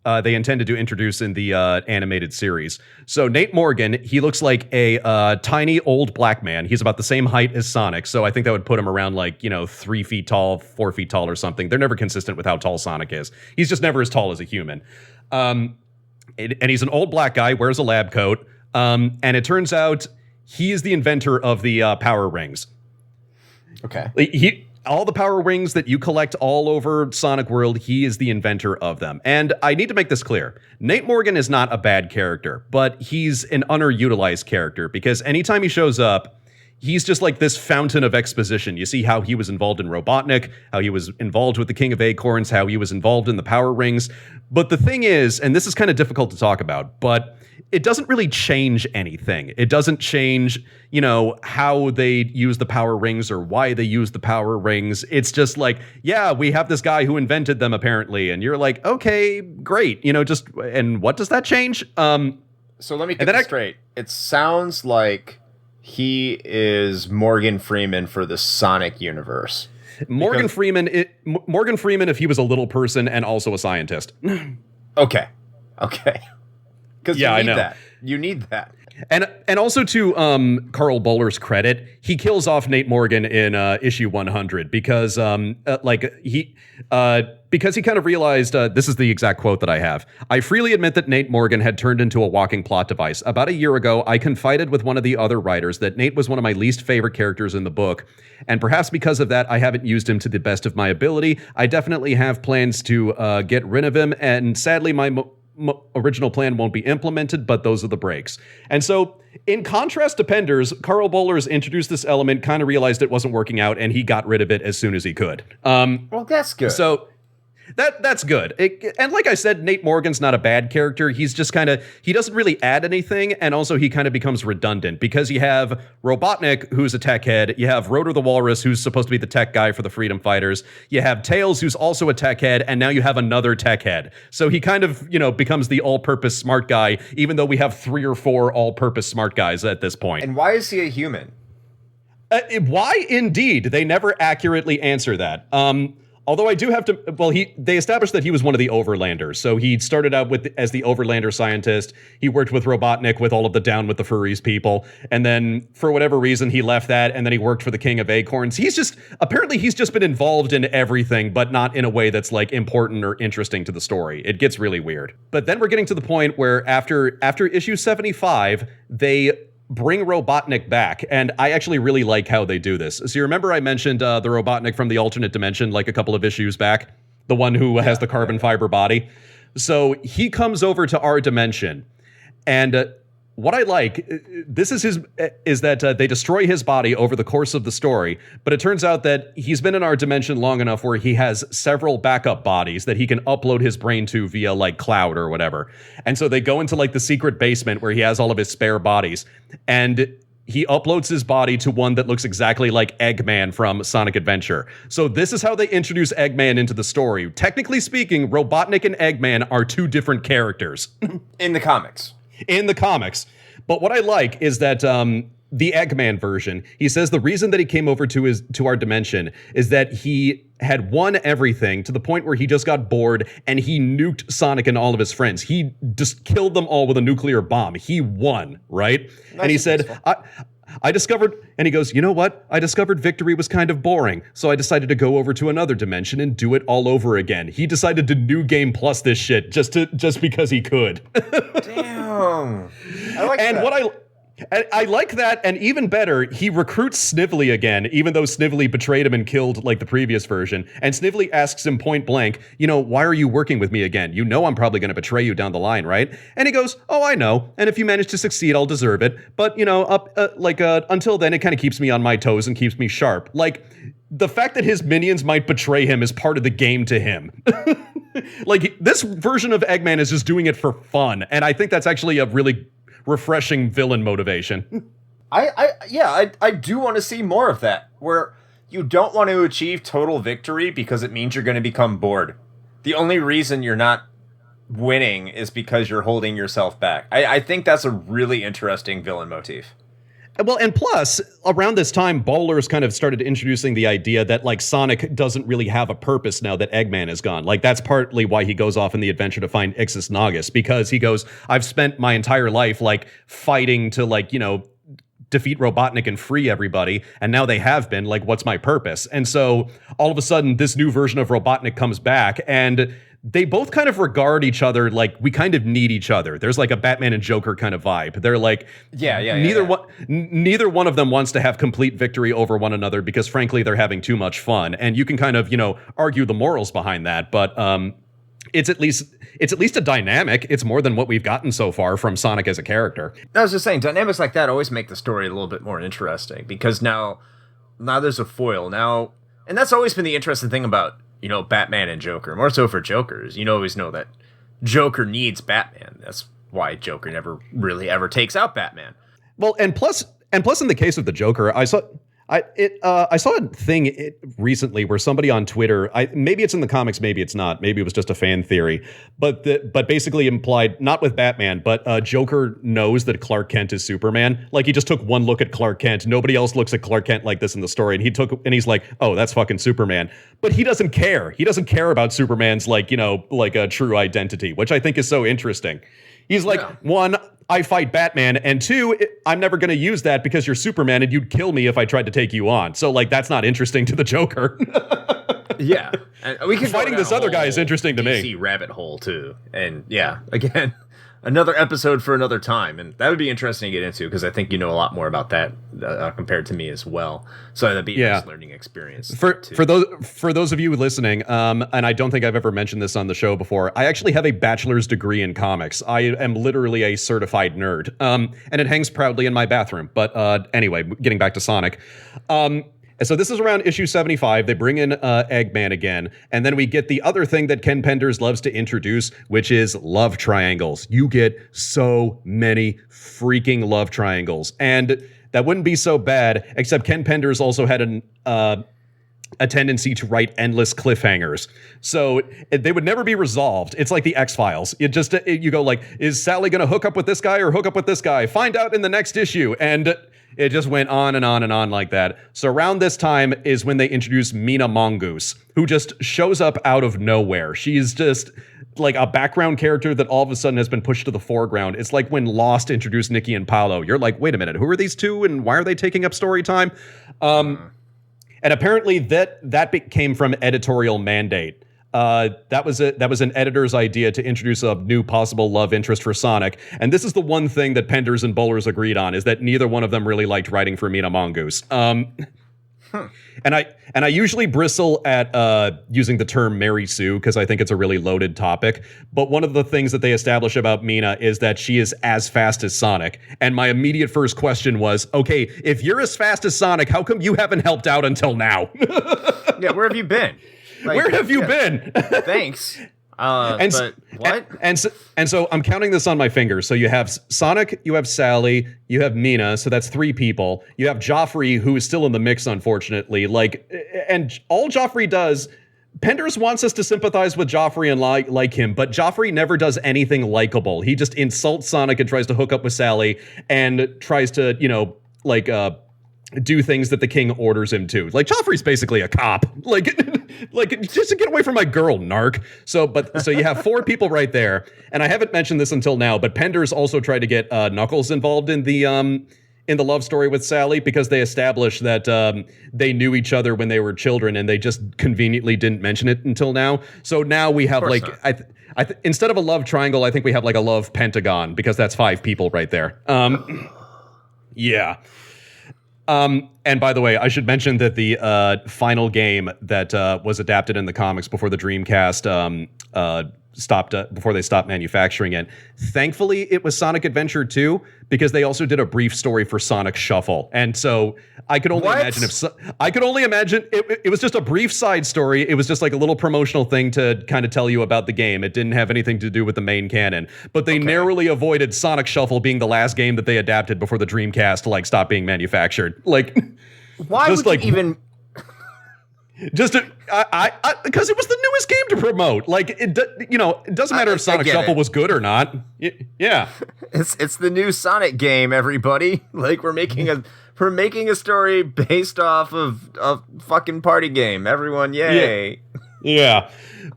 they intended to introduce in the animated series. So Nate Morgan, he looks like a tiny old black man. He's about the same height as Sonic, so I think that would put him around like, 3 feet tall, 4 feet tall or something. They're never consistent with how tall Sonic is. He's just never as tall as a human. And he's an old black guy, wears a lab coat. And it turns out he is the inventor of the power rings. Okay. All the power rings that you collect all over Sonic World, he is the inventor of them. And I need to make this clear. Nate Morgan is not a bad character, but he's an underutilized character because anytime he shows up, he's just like this fountain of exposition. You see how he was involved in Robotnik, how he was involved with the King of Acorns, how he was involved in the power rings. But the thing is, and this is kind of difficult to talk about, but it doesn't really change anything. It doesn't change, how they use the power rings or why they use the power rings. It's just like, yeah, we have this guy who invented them apparently. And you're like, okay, great. And what does that change? So let me get this straight. It sounds like he is Morgan Freeman for the Sonic universe. Morgan Freeman, if he was a little person and also a scientist. Okay. Because I know that. You need that. And also to Carl Bowler's credit, he kills off Nate Morgan in issue 100 because he kind of realized, this is the exact quote that I have. I freely admit that Nate Morgan had turned into a walking plot device. About a year ago, I confided with one of the other writers that Nate was one of my least favorite characters in the book. And perhaps because of that, I haven't used him to the best of my ability. I definitely have plans to get rid of him. And sadly, my original plan won't be implemented, but those are the breaks. And so, in contrast to Penders, Carl Bowler's introduced this element, kind of realized it wasn't working out, and he got rid of it as soon as he could. Well, that's good. So that's good. And like I said, Nate Morgan's not a bad character. He's just he doesn't really add anything, and also he kind of becomes redundant because you have Robotnik, who's a tech head. You have Rotor the Walrus, who's supposed to be the tech guy for the Freedom Fighters. You have Tails, who's also a tech head, and now you have another tech head. So he kind of, becomes the all-purpose smart guy, even though we have 3 or 4 all-purpose smart guys at this point. And why is he a human? Why indeed? They never accurately answer that. Although I do have to, they established that he was one of the Overlanders. So he started out as the Overlander scientist. He worked with Robotnik with all of the Down with the Furries people. And then for whatever reason, he left that. And then he worked for the King of Acorns. He's just been involved in everything, but not in a way that's like important or interesting to the story. It gets really weird. But then we're getting to the point where after issue 75, they bring Robotnik back, and I actually really like how they do this. So you remember I mentioned the Robotnik from the alternate dimension like a couple of issues back? The one who has the carbon fiber body? So he comes over to our dimension, and what I like, is that they destroy his body over the course of the story, but it turns out that he's been in our dimension long enough where he has several backup bodies that he can upload his brain to via like cloud or whatever. And so they go into like the secret basement where he has all of his spare bodies, and he uploads his body to one that looks exactly like Eggman from Sonic Adventure. So this is how they introduce Eggman into the story. Technically speaking, Robotnik and Eggman are 2 different characters. In the comics. In the comics. But what I like is that the Eggman version, he says the reason that he came over to our dimension is that he had won everything to the point where he just got bored and he nuked Sonic and all of his friends. He just killed them all with a nuclear bomb. He won, right? Nice. And he said, I discovered, and he goes, you know what? I discovered victory was kind of boring, so I decided to go over to another dimension and do it all over again. He decided to New Game Plus this shit just because he could. Damn. I like and that. I like that, and even better, he recruits Snively again, even though Snively betrayed him and killed like the previous version. And Snively asks him point blank, why are you working with me again? You know I'm probably going to betray you down the line, right? And he goes, oh, I know. And if you manage to succeed, I'll deserve it. But, until then, it kind of keeps me on my toes and keeps me sharp. Like, the fact that his minions might betray him is part of the game to him. Like, this version of Eggman is just doing it for fun. And I think that's actually a really refreshing villain motivation. I do want to see more of that, where you don't want to achieve total victory because it means you're going to become bored. The only reason you're not winning is because you're holding yourself back. I think that's a really interesting villain motif. Well, and plus, around this time, Bowler's kind of started introducing the idea that, like, Sonic doesn't really have a purpose now that Eggman is gone. Like, that's partly why he goes off in the adventure to find Ixis Nagus, because he goes, I've spent my entire life, like, fighting to, like, defeat Robotnik and free everybody, and now they have been, like, what's my purpose? And so, all of a sudden, this new version of Robotnik comes back, and they both kind of regard each other like we kind of need each other. There's like a Batman and Joker kind of vibe. They're like, neither one of them wants to have complete victory over one another because frankly they're having too much fun. And you can kind of, argue the morals behind that, but it's at least a dynamic. It's more than what we've gotten so far from Sonic as a character. I was just saying, dynamics like that always make the story a little bit more interesting because now there's a foil now, and that's always been the interesting thing about Batman and Joker, more so for Jokers. You always know that Joker needs Batman. That's why Joker never really ever takes out Batman. Well, and plus in the case of the Joker, I I saw a thing recently where somebody on Twitter, maybe it's in the comics, maybe it's not, maybe it was just a fan theory, but basically implied, not with Batman, but Joker knows that Clark Kent is Superman. Like, he just took one look at Clark Kent. Nobody else looks at Clark Kent like this in the story, and he's like, oh, that's fucking Superman. But he doesn't care. He doesn't care about Superman's like a true identity, which I think is so interesting. He's like, one, I fight Batman, and two, I'm never going to use that because you're Superman and you'd kill me if I tried to take you on. So, like, that's not interesting to the Joker. Yeah. And we can fighting this other guy is interesting to me. DC rabbit hole, too. And, yeah, again, another episode for another time. And that would be interesting to get into because I think you know a lot more about that compared to me as well. So that'd be a nice learning experience. For those of you listening, and I don't think I've ever mentioned this on the show before, I actually have a bachelor's degree in comics. I am literally a certified nerd, and it hangs proudly in my bathroom. But anyway, getting back to Sonic. And so this is around issue 75. They bring in Eggman again. And then we get the other thing that Ken Penders loves to introduce, which is love triangles. You get so many freaking love triangles. And that wouldn't be so bad, except Ken Penders also had a tendency to write endless cliffhangers. So they would never be resolved. It's like the X-Files. You go like, is Sally going to hook up with this guy or hook up with this guy? Find out in the next issue. And it just went on and on and on like that. So around this time is when they introduce Mina Mongoose, who just shows up out of nowhere. She's just like a background character that all of a sudden has been pushed to the foreground. It's like when Lost introduced Nikki and Paolo. You're like, wait a minute, who are these two and why are they taking up story time? And apparently that came from editorial mandate. That was an editor's idea to introduce a new possible love interest for Sonic. And this is the one thing that Penders and Bowlers agreed on, is that neither one of them really liked writing for Mina Mongoose. And I usually bristle at using the term Mary Sue because I think it's a really loaded topic. But one of the things that they establish about Mina is that she is as fast as Sonic. And my immediate first question was, okay, if you're as fast as Sonic, how come you haven't helped out until now? Yeah, where have you been? Like, where have you been? Thanks. And what? And so I'm counting this on my fingers. So you have Sonic, you have Sally, you have Mina, so that's 3 people. You have Joffrey, who is still in the mix, unfortunately. And all Joffrey does, Penders wants us to sympathize with Joffrey and like him, but Joffrey never does anything likable. He just insults Sonic and tries to hook up with Sally and tries to, do things that the king orders him to. Like, Joffrey's basically a cop. Like just to get away from my girl, narc. So you have 4 people right there. And I haven't mentioned this until now, but Penders also tried to get Knuckles involved in the love story with Sally because they established that they knew each other when they were children and they just conveniently didn't mention it until now. So now we have instead of a love triangle, I think we have like a love pentagon because that's 5 people right there. Yeah. And by the way, I should mention that the final game that was adapted in the comics before the Dreamcast stopped before they stopped manufacturing it. Thankfully, it was Sonic Adventure 2 because they also did a brief story for Sonic Shuffle, and so I could only imagine it was just a brief side story. It was just like a little promotional thing to kind of tell you about the game. It didn't have anything to do with the main canon, but they narrowly avoided Sonic Shuffle being the last game that they adapted before the Dreamcast stop being manufactured. Like, why would you even? Just because it was the newest game to promote. Like, it doesn't matter if Sonic Shuffle was good or not. Yeah, it's the new Sonic game, everybody. Like, we're making a story based off of a fucking party game. Everyone, yay! Yeah.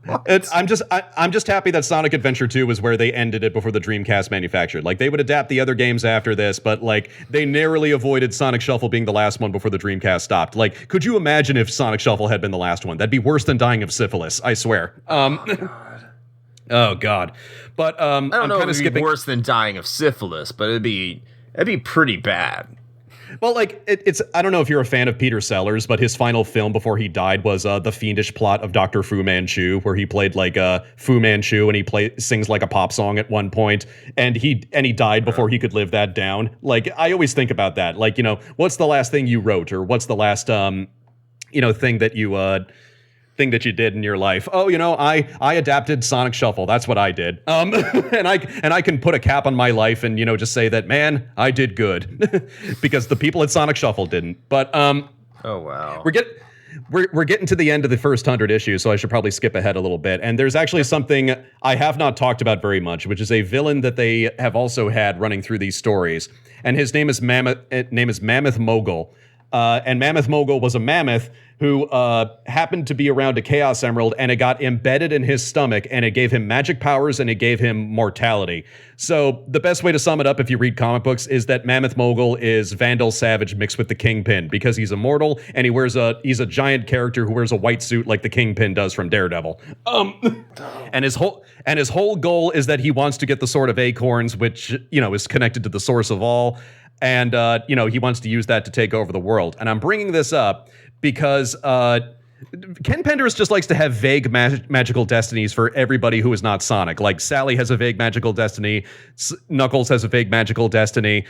I'm just happy that Sonic Adventure 2 was where they ended it before the Dreamcast manufactured. Like, they would adapt the other games after this, but they narrowly avoided Sonic Shuffle being the last one before the Dreamcast stopped. Like, could you imagine if Sonic Shuffle had been the last one? That'd be worse than dying of syphilis, I swear. Oh God. But I don't know if it'd be worse than dying of syphilis, but it'd be pretty bad. Well, it's I don't know if you're a fan of Peter Sellers, but his final film before he died was The Fiendish Plot of Dr. Fu Manchu, where he played Fu Manchu and he sings like a pop song at one point, and he died before he could live that down. Like, I always think about that. Like, what's the last thing you wrote, or what's the last thing that you did in your life? Oh, I adapted Sonic Shuffle. That's what I did. And I can put a cap on my life and just say that, man, I did good because the people at Sonic Shuffle didn't. But Oh wow. We're getting to the end of the first 100 issues, so I should probably skip ahead a little bit. And there's actually something I have not talked about very much, which is a villain that they have also had running through these stories. And his name is Mammoth Mogul. And Mammoth Mogul was a mammoth who happened to be around a Chaos Emerald, and it got embedded in his stomach, and it gave him magic powers, and it gave him mortality. So the best way to sum it up if you read comic books is that Mammoth Mogul is Vandal Savage mixed with the Kingpin, because he's immortal, and he's a giant character who wears a white suit like the Kingpin does from Daredevil. And his whole goal is that he wants to get the Sword of Acorns, which, is connected to the source of all. And, he wants to use that to take over the world. And I'm bringing this up because Ken Penders just likes to have vague magical destinies for everybody who is not Sonic. Like, Sally has a vague magical destiny. Knuckles has a vague magical destiny.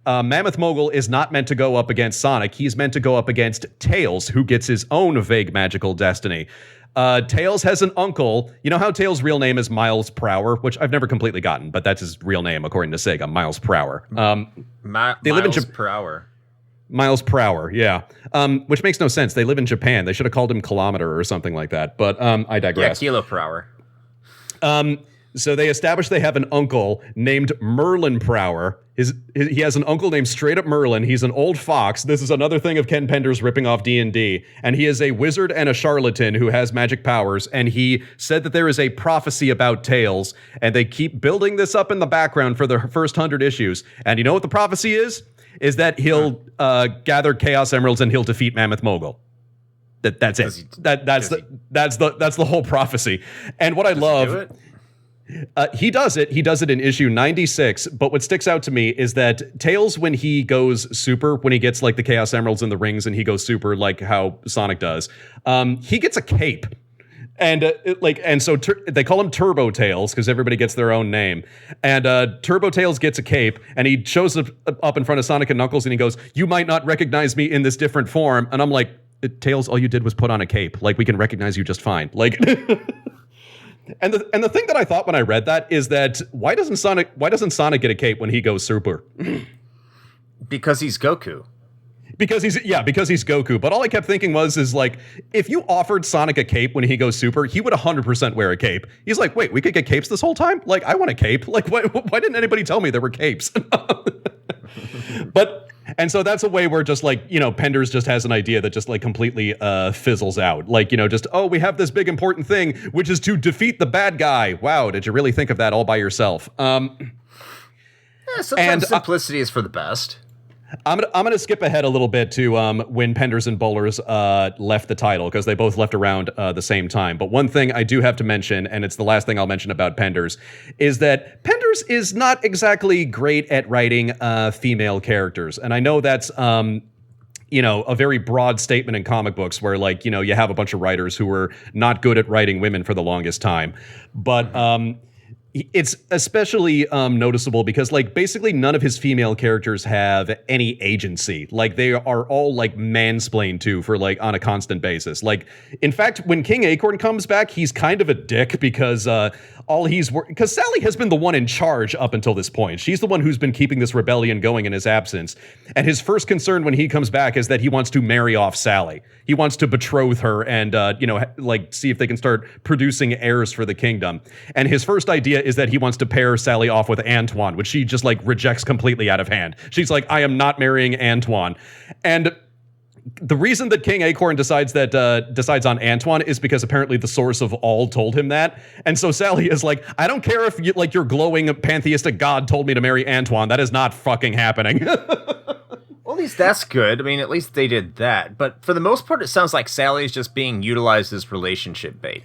Mammoth Mogul is not meant to go up against Sonic. He's meant to go up against Tails, who gets his own vague magical destiny. Tails has an uncle. You know how Tails' real name is Miles Prower, which I've never completely gotten, but that's his real name according to Sega, Miles Prower. They live in Prower. Miles Prower, yeah. Which makes no sense. They live in Japan. They should have called him Kilometer or something like that. But I digress. Yeah, Kilo per hour. So they established they have an uncle named Merlin Prower. He has an uncle named straight up Merlin. He's an old fox. This is another thing of Ken Penders ripping off D&D. And he is a wizard and a charlatan who has magic powers. And he said that there is a prophecy about Tails. And they keep building this up in the background for the first 100 issues. And you know what the prophecy is? Is that he'll gather Chaos Emeralds and he'll defeat Mammoth Mogul. That's it. That's the whole prophecy. And what I love... He does it. He does it in issue 96. But what sticks out to me is that Tails, when he goes super, when he gets like the Chaos Emeralds and the rings and he goes super like how Sonic does, he gets a cape. And so they call him Turbo Tails because everybody gets their own name. And Turbo Tails gets a cape and he shows up in front of Sonic and Knuckles and he goes, "You might not recognize me in this different form." And I'm like, Tails, all you did was put on a cape. Like, we can recognize you just fine. Like... And the thing that I thought when I read that is that why doesn't Sonic get a cape when he goes super? Because he's Goku. Because he's Goku. But all I kept thinking is like, if you offered Sonic a cape when he goes super, he would 100% wear a cape. He's like, wait, we could get capes this whole time? Like, I want a cape. Like, why didn't anybody tell me there were capes? And so that's a way where just like, Penders just has an idea that just like completely fizzles out. Like, we have this big important thing, which is to defeat the bad guy. Wow, did you really think of that all by yourself? Sometimes simplicity is for the best. I'm gonna skip ahead a little bit to when Penders and Bowlers left the title, because they both left around the same time. But one thing I do have to mention, and it's the last thing I'll mention about Penders, is that Penders is not exactly great at writing female characters. And I know that's a very broad statement in comic books where, like, you have a bunch of writers who were not good at writing women for the longest time. But it's especially noticeable because, like, basically none of his female characters have any agency. Like, they are all, like, mansplained to for, like, on a constant basis. Like, in fact, when King Acorn comes back, he's kind of a dick because because Sally has been the one in charge up until this point. She's the one who's been keeping this rebellion going in his absence. And his first concern when he comes back is that he wants to marry off Sally. He wants to betroth her and, see if they can start producing heirs for the kingdom. And his first idea is that he wants to pair Sally off with Antoine, which she just, like, rejects completely out of hand. She's like, I am not marrying Antoine. And the reason that King Acorn decides on Antoine is because apparently the source of all told him that. And so Sally is like, I don't care if your glowing pantheistic god told me to marry Antoine. That is not fucking happening. Well, at least that's good. I mean, at least they did that. But for the most part, it sounds like Sally is just being utilized as relationship bait.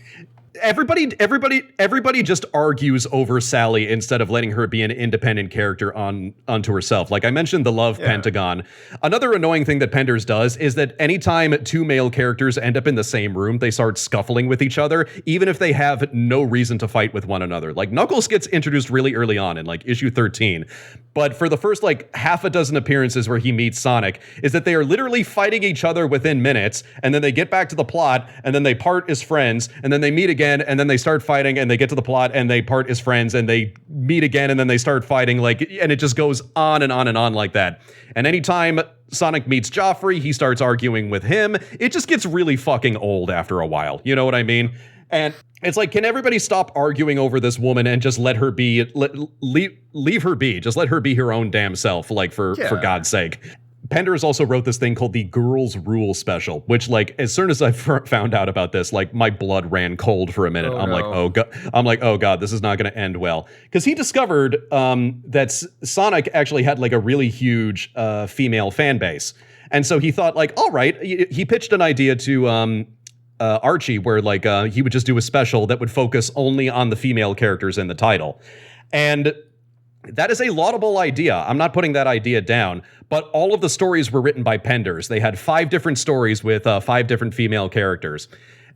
Everybody just argues over Sally instead of letting her be an independent character unto herself. Like I mentioned, the love pentagon. Another annoying thing that Penders does is that anytime two male characters end up in the same room, they start scuffling with each other, even if they have no reason to fight with one another. Like Knuckles gets introduced really early on in like issue 13. But for the first like half a dozen appearances where he meets Sonic, is that they are literally fighting each other within minutes, and then they get back to the plot, and then they part as friends, and then they meet again again, and then they start fighting, and they get to the plot, and they part as friends, and they meet again, and then they start fighting, like, and it just goes on and on and on like that. And anytime Sonic meets Joffrey, he starts arguing with him. It just gets really fucking old after a while. You know what I mean? And it's like, can everybody stop arguing over this woman and just let her be, leave her be, just let her be her own damn self, like, for God's sake. Penders also wrote this thing called the Girls Rule Special, which, like, as soon as I found out about this, like, my blood ran cold for a minute. Oh God, this is not going to end well. Because he discovered that Sonic actually had, like, a really huge female fan base. And so he thought, like, all right, he pitched an idea to Archie where, like, he would just do a special that would focus only on the female characters in the title. And that is a laudable idea. I'm not putting that idea down, but all of the stories were written by Penders. They had 5 different stories with 5 different female characters.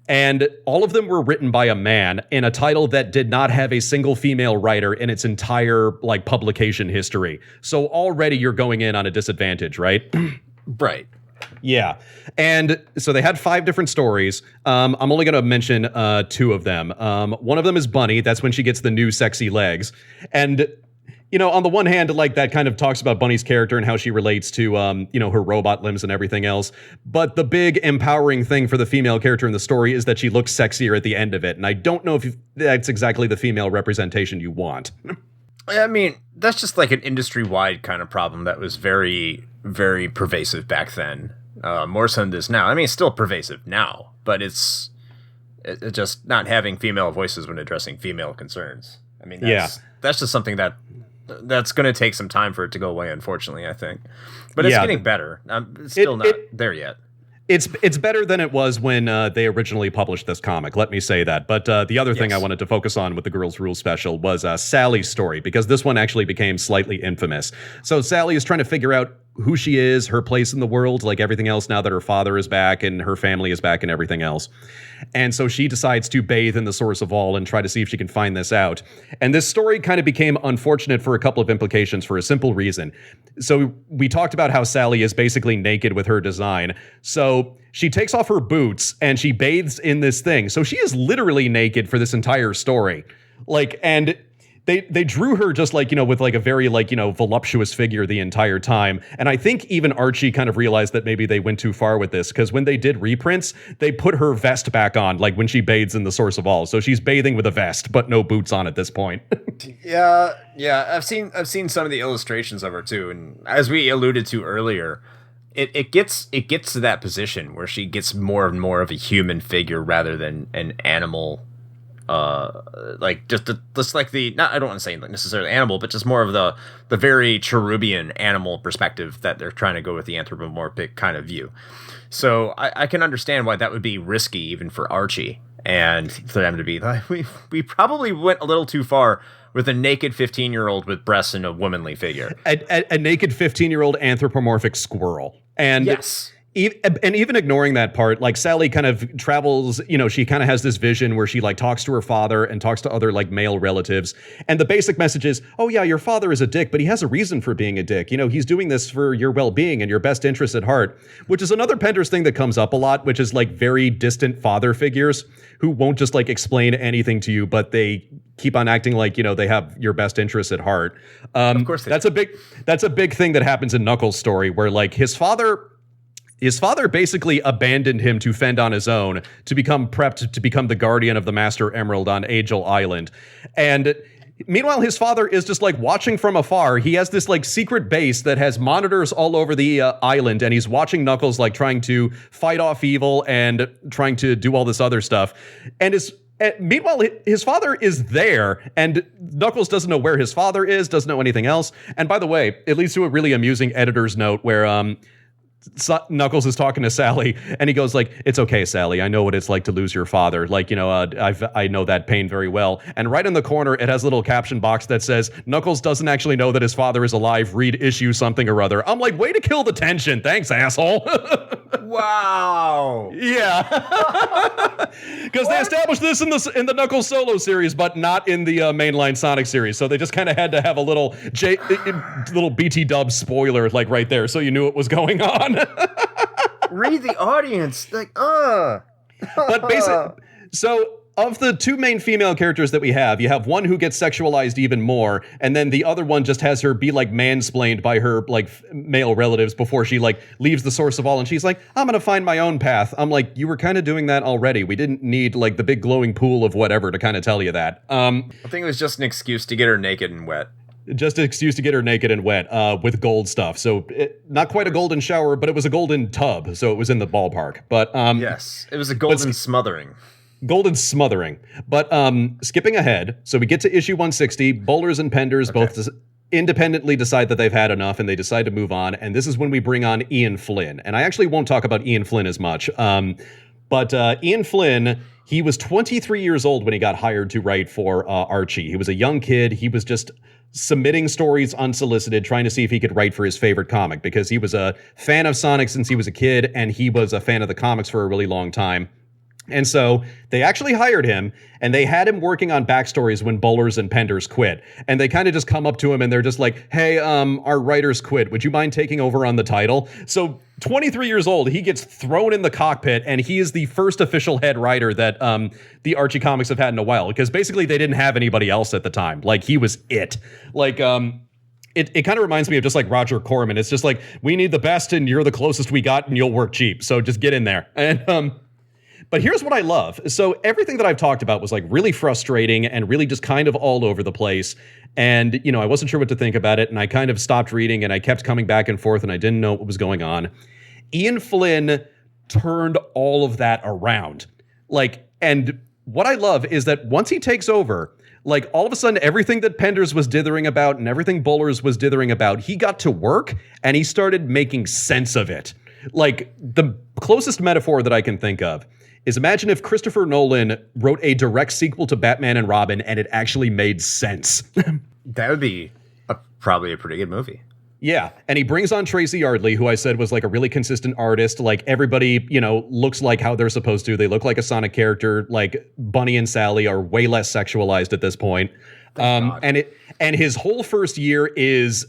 And all of them were written by a man in a title that did not have a single female writer in its entire, like, publication history. So already you're going in on a disadvantage, right? Right. Yeah. And so they had 5 different stories. I'm only going to mention 2 of them. One of them is Bunny. That's when she gets the new sexy legs. And, you know, on the one hand, like, that kind of talks about Bunny's character and how she relates to, you know, her robot limbs and everything else. But the big empowering thing for the female character in the story is that she looks sexier at the end of it. And I don't know if that's exactly the female representation you want. I mean, that's just like an industry-wide kind of problem that was very, very pervasive back then. More so than it is now. I mean, it's still pervasive now, but it's just not having female voices when addressing female concerns. I mean, that's just something that's going to take some time for it to go away, unfortunately, I think. But it's getting better. It's still not there yet. It's better than it was when they originally published this comic, let me say that. But the other thing I wanted to focus on with the Girls' Rule special was Sally's story, because this one actually became slightly infamous. So Sally is trying to figure out who she is, her place in the world, like everything else, now that her father is back and her family is back and everything else. And so she decides to bathe in the source of all and try to see if she can find this out. And this story kind of became unfortunate for a couple of implications for a simple reason. So we talked about how Sally is basically naked with her design. So she takes off her boots and she bathes in this thing. So she is literally naked for this entire story. Like, and They drew her just like, you know, with like a very like, you know, voluptuous figure the entire time. And I think even Archie kind of realized that maybe they went too far with this, because when they did reprints, they put her vest back on, like when she bathes in the source of all. So she's bathing with a vest, but no boots on at this point. Yeah. I've seen some of the illustrations of her too. And as we alluded to earlier, it gets to that position where she gets more and more of a human figure rather than an animal. Like just like I don't want to say like necessarily animal, but just more of the very cherubian animal perspective that they're trying to go with the anthropomorphic kind of view. So I can understand why that would be risky even for Archie, and for them to be like, we probably went a little too far with a naked 15-year-old with breasts and a womanly figure. A naked 15-year-old anthropomorphic squirrel. And yes. And even ignoring that part, like Sally kind of travels, you know, she kind of has this vision where she like talks to her father and talks to other like male relatives. And the basic message is, oh yeah, your father is a dick, but he has a reason for being a dick. You know, he's doing this for your well-being and your best interest at heart, which is another Penders thing that comes up a lot, which is like very distant father figures who won't just like explain anything to you, but they keep on acting like, you know, they have your best interests at heart. Of course that's a big thing that happens in Knuckles' story where like his father basically abandoned him to fend on his own, to become prepped to become the guardian of the Master Emerald on Angel Island. And meanwhile, his father is just like watching from afar. He has this like secret base that has monitors all over the island, and he's watching Knuckles like trying to fight off evil and trying to do all this other stuff. And meanwhile, his father is there, and Knuckles doesn't know where his father is, doesn't know anything else. And by the way, it leads to a really amusing editor's note where Knuckles is talking to Sally, and he goes like, "It's okay, Sally. I know what it's like to lose your father. Like, you know, I know that pain very well." And right in the corner, it has a little caption box that says, "Knuckles doesn't actually know that his father is alive. Read issue something or other." I'm like, way to kill the tension. Thanks, asshole. Wow. Yeah. Because they established this in the Knuckles solo series, but not in the mainline Sonic series. So they just kind of had to have a little BT dub spoiler like right there, so you knew what was going on. Read the audience, like, But basically, so of the two main female characters that we have, you have one who gets sexualized even more, and then the other one just has her be like mansplained by her like male relatives before she like leaves the source of all, and she's like, I'm gonna find my own path. I'm like, you were kind of doing that already. We didn't need like the big glowing pool of whatever to kind of tell you that. I think it was just an excuse to get her naked and wet. Just an excuse to get her naked and wet with gold stuff. So not quite a golden shower, but it was a golden tub, so it was in the ballpark. But yes, it was a golden smothering. Golden smothering. But skipping ahead, so we get to issue 160. Bowlers and Penders both independently decide that they've had enough, and they decide to move on. And this is when we bring on Ian Flynn. And I actually won't talk about Ian Flynn as much. But Ian Flynn, he was 23 years old when he got hired to write for Archie. He was a young kid. He was just submitting stories unsolicited, trying to see if he could write for his favorite comic, because he was a fan of Sonic since he was a kid, and he was a fan of the comics for a really long time. And so they actually hired him, and they had him working on backstories when Bowlers and Penders quit. And they kind of just come up to him and they're just like, hey, our writers quit. Would you mind taking over on the title? So 23 years old, he gets thrown in the cockpit, and he is the first official head writer that the Archie comics have had in a while, because basically they didn't have anybody else at the time. Like, he was it. Like, It kind of reminds me of just like Roger Corman. It's just like, we need the best and you're the closest we got and you'll work cheap. So just get in there. And but here's what I love. So everything that I've talked about was like really frustrating and really just kind of all over the place. And, you know, I wasn't sure what to think about it. And I kind of stopped reading and I kept coming back and forth and I didn't know what was going on. Ian Flynn turned all of that around. Like, and what I love is that once he takes over, like all of a sudden everything that Penders was dithering about and everything Bowlers was dithering about, he got to work and he started making sense of it. Like, the closest metaphor that I can think of is, imagine if Christopher Nolan wrote a direct sequel to Batman and Robin and it actually made sense. That would be probably a pretty good movie. Yeah, and he brings on Tracy Yardley, who I said was like a really consistent artist. Like, everybody, you know, looks like how they're supposed to. They look like a Sonic character. Like, Bunny and Sally are way less sexualized at this point. And his whole first year is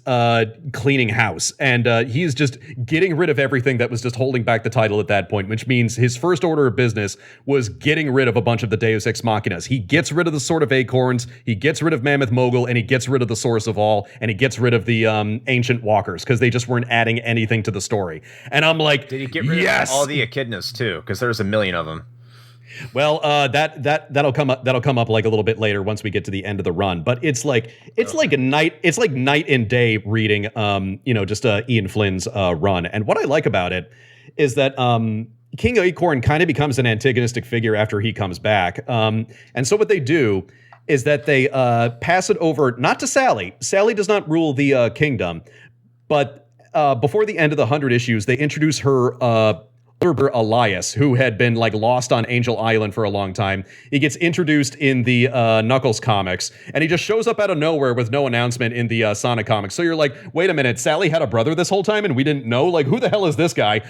cleaning house, and he's just getting rid of everything that was just holding back the title at that point, which means his first order of business was getting rid of a bunch of the Deus Ex Machinas. He gets rid of the Sword of Acorns, he gets rid of Mammoth Mogul, and he gets rid of the Source of All, and he gets rid of the Ancient Walkers, because they just weren't adding anything to the story. And I'm like, did he get rid of all the echidnas too? Because there's a million of them. Well, that'll come up like a little bit later once we get to the end of the run. But it's like night and day reading just Ian Flynn's run. And what I like about it is that King Acorn kind of becomes an antagonistic figure after he comes back. And so what they do is that they pass it over not to Sally. Sally does not rule the kingdom, but before the end of the 100 issues, they introduce her Elias, who had been like lost on Angel Island for a long time. He gets introduced in the Knuckles comics, and he just shows up out of nowhere with no announcement in the Sonic comics. So you're like, wait a minute, Sally had a brother this whole time and we didn't know? Like, who the hell is this guy?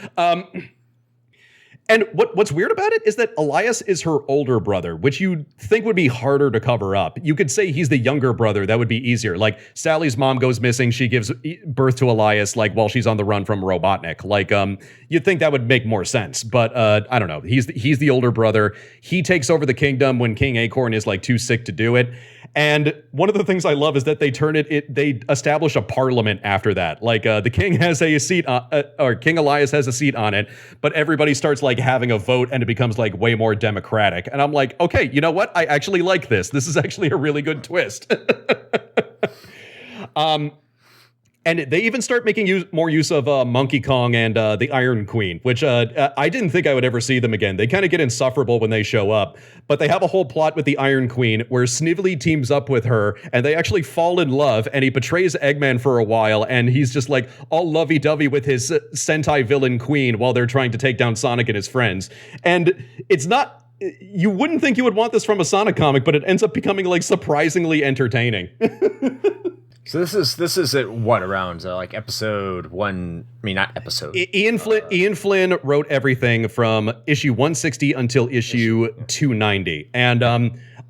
And what's weird about it is that Elias is her older brother, which you'd think would be harder to cover up. You could say he's the younger brother. That would be easier. Like, Sally's mom goes missing. She gives birth to Elias, like, while she's on the run from Robotnik. Like, you'd think that would make more sense. But I don't know. He's the older brother. He takes over the kingdom when King Acorn is, like, too sick to do it. And one of the things I love is that they they establish a parliament after that. Like, the king has a seat, or King Elias has a seat on it, but everybody starts like having a vote and it becomes like way more democratic. And I'm like, okay, you know what? I actually like this. This is actually a really good twist. And they even start making more use of Monkey Kong and the Iron Queen, which I didn't think I would ever see them again. They kind of get insufferable when they show up, but they have a whole plot with the Iron Queen where Snively teams up with her and they actually fall in love, and he betrays Eggman for a while, and he's just like all lovey-dovey with his Sentai villain queen while they're trying to take down Sonic and his friends. And it's not... You wouldn't think you would want this from a Sonic comic, but it ends up becoming like surprisingly entertaining. So this is at what, around like episode one? I mean, not episode. Ian Flynn wrote everything from issue 160 until issue 290, and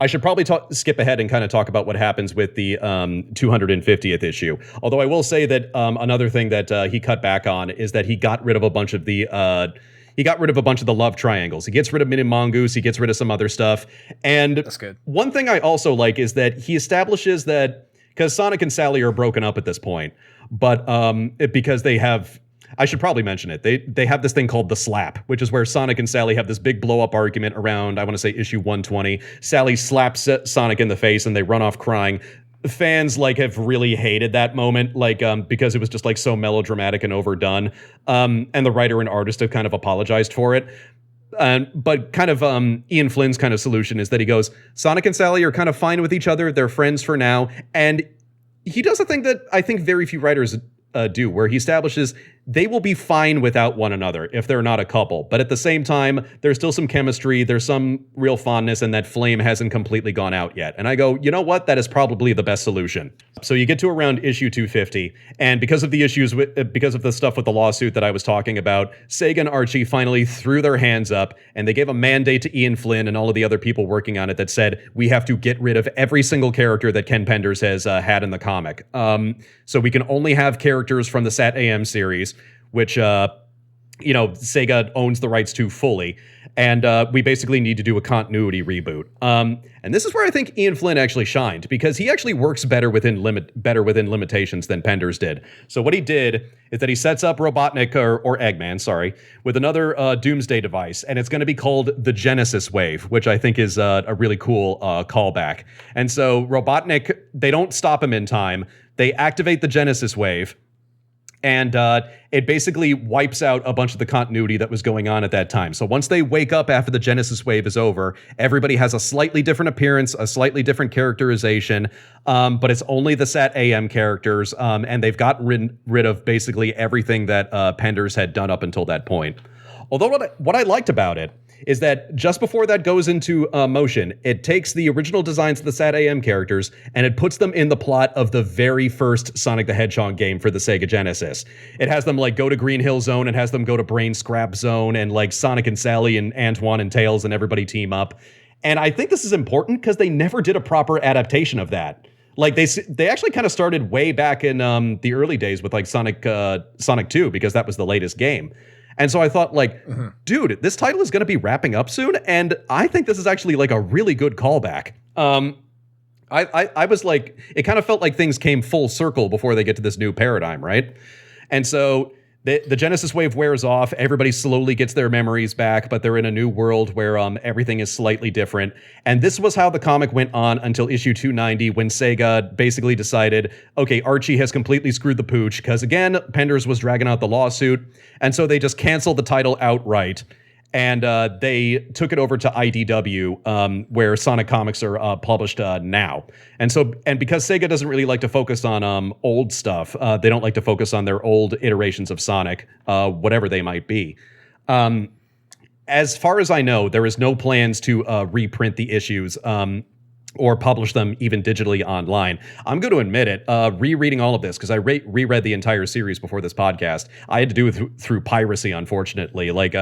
I should probably skip ahead and kind of talk about what happens with the 250th issue. Although I will say that another thing that he cut back on is that he got rid of a bunch of the he got rid of a bunch of the love triangles. He gets rid of Min and Mongoose. He gets rid of some other stuff. And that's good. One thing I also like is that he establishes that, because Sonic and Sally are broken up at this point, but because they have, I should probably mention it, they have this thing called the slap, which is where Sonic and Sally have this big blow-up argument around, I want to say, issue 120. Sally slaps Sonic in the face and they run off crying. Fans like have really hated that moment, like because it was just like so melodramatic and overdone, and the writer and artist have kind of apologized for it. But kind of Ian Flynn's kind of solution is that he goes, Sonic and Sally are kind of fine with each other, they're friends for now, and he does a thing that I think very few writers do, where he establishes they will be fine without one another if they're not a couple. But at the same time, there's still some chemistry, there's some real fondness, and that flame hasn't completely gone out yet. And I go, you know what? That is probably the best solution. So you get to around issue 250, and because of the issues because of the stuff with the lawsuit that I was talking about, Sega and Archie finally threw their hands up, and they gave a mandate to Ian Flynn and all of the other people working on it that said, we have to get rid of every single character that Ken Penders has had in the comic. So we can only have characters from the Sat AM series, which, Sega owns the rights to fully. And we basically need to do a continuity reboot. And this is where I think Ian Flynn actually shined, because he actually works better within limitations than Penders did. So what he did is that he sets up Robotnik, or Eggman, with another Doomsday device, and it's going to be called the Genesis Wave, which I think is a really cool callback. And so Robotnik, they don't stop him in time. They activate the Genesis Wave, and it basically wipes out a bunch of the continuity that was going on at that time. So once they wake up after the Genesis Wave is over, everybody has a slightly different appearance, a slightly different characterization, but it's only the Sat AM characters, and they've gotten rid of basically everything that Penders had done up until that point. Although what I liked about it is that just before that goes into motion, it takes the original designs of the Sat AM characters and it puts them in the plot of the very first Sonic the Hedgehog game for the Sega Genesis. It has them like go to Green Hill Zone, and has them go to Brain Scrap Zone, and like Sonic and Sally and Antoine and Tails and everybody team up. And I think this is important because they never did a proper adaptation of that. Like they actually kind of started way back in the early days with like Sonic 2, because that was the latest game. And so I thought, like, dude, this title is going to be wrapping up soon, and I think this is actually like a really good callback. I was like, it kind of felt like things came full circle before they get to this new paradigm, right? And so the Genesis Wave wears off, everybody slowly gets their memories back, but they're in a new world where everything is slightly different. And this was how the comic went on until issue 290, when Sega basically decided, okay, Archie has completely screwed the pooch, because again, Penders was dragging out the lawsuit, and so they just canceled the title outright. And they took it over to IDW, where Sonic comics are published now. And because Sega doesn't really like to focus on old stuff, they don't like to focus on their old iterations of Sonic, whatever they might be. As far as I know, there is no plans to reprint the issues or publish them even digitally online. I'm going to admit it, rereading all of this, because I reread the entire series before this podcast, I had to do it through piracy, unfortunately. Like,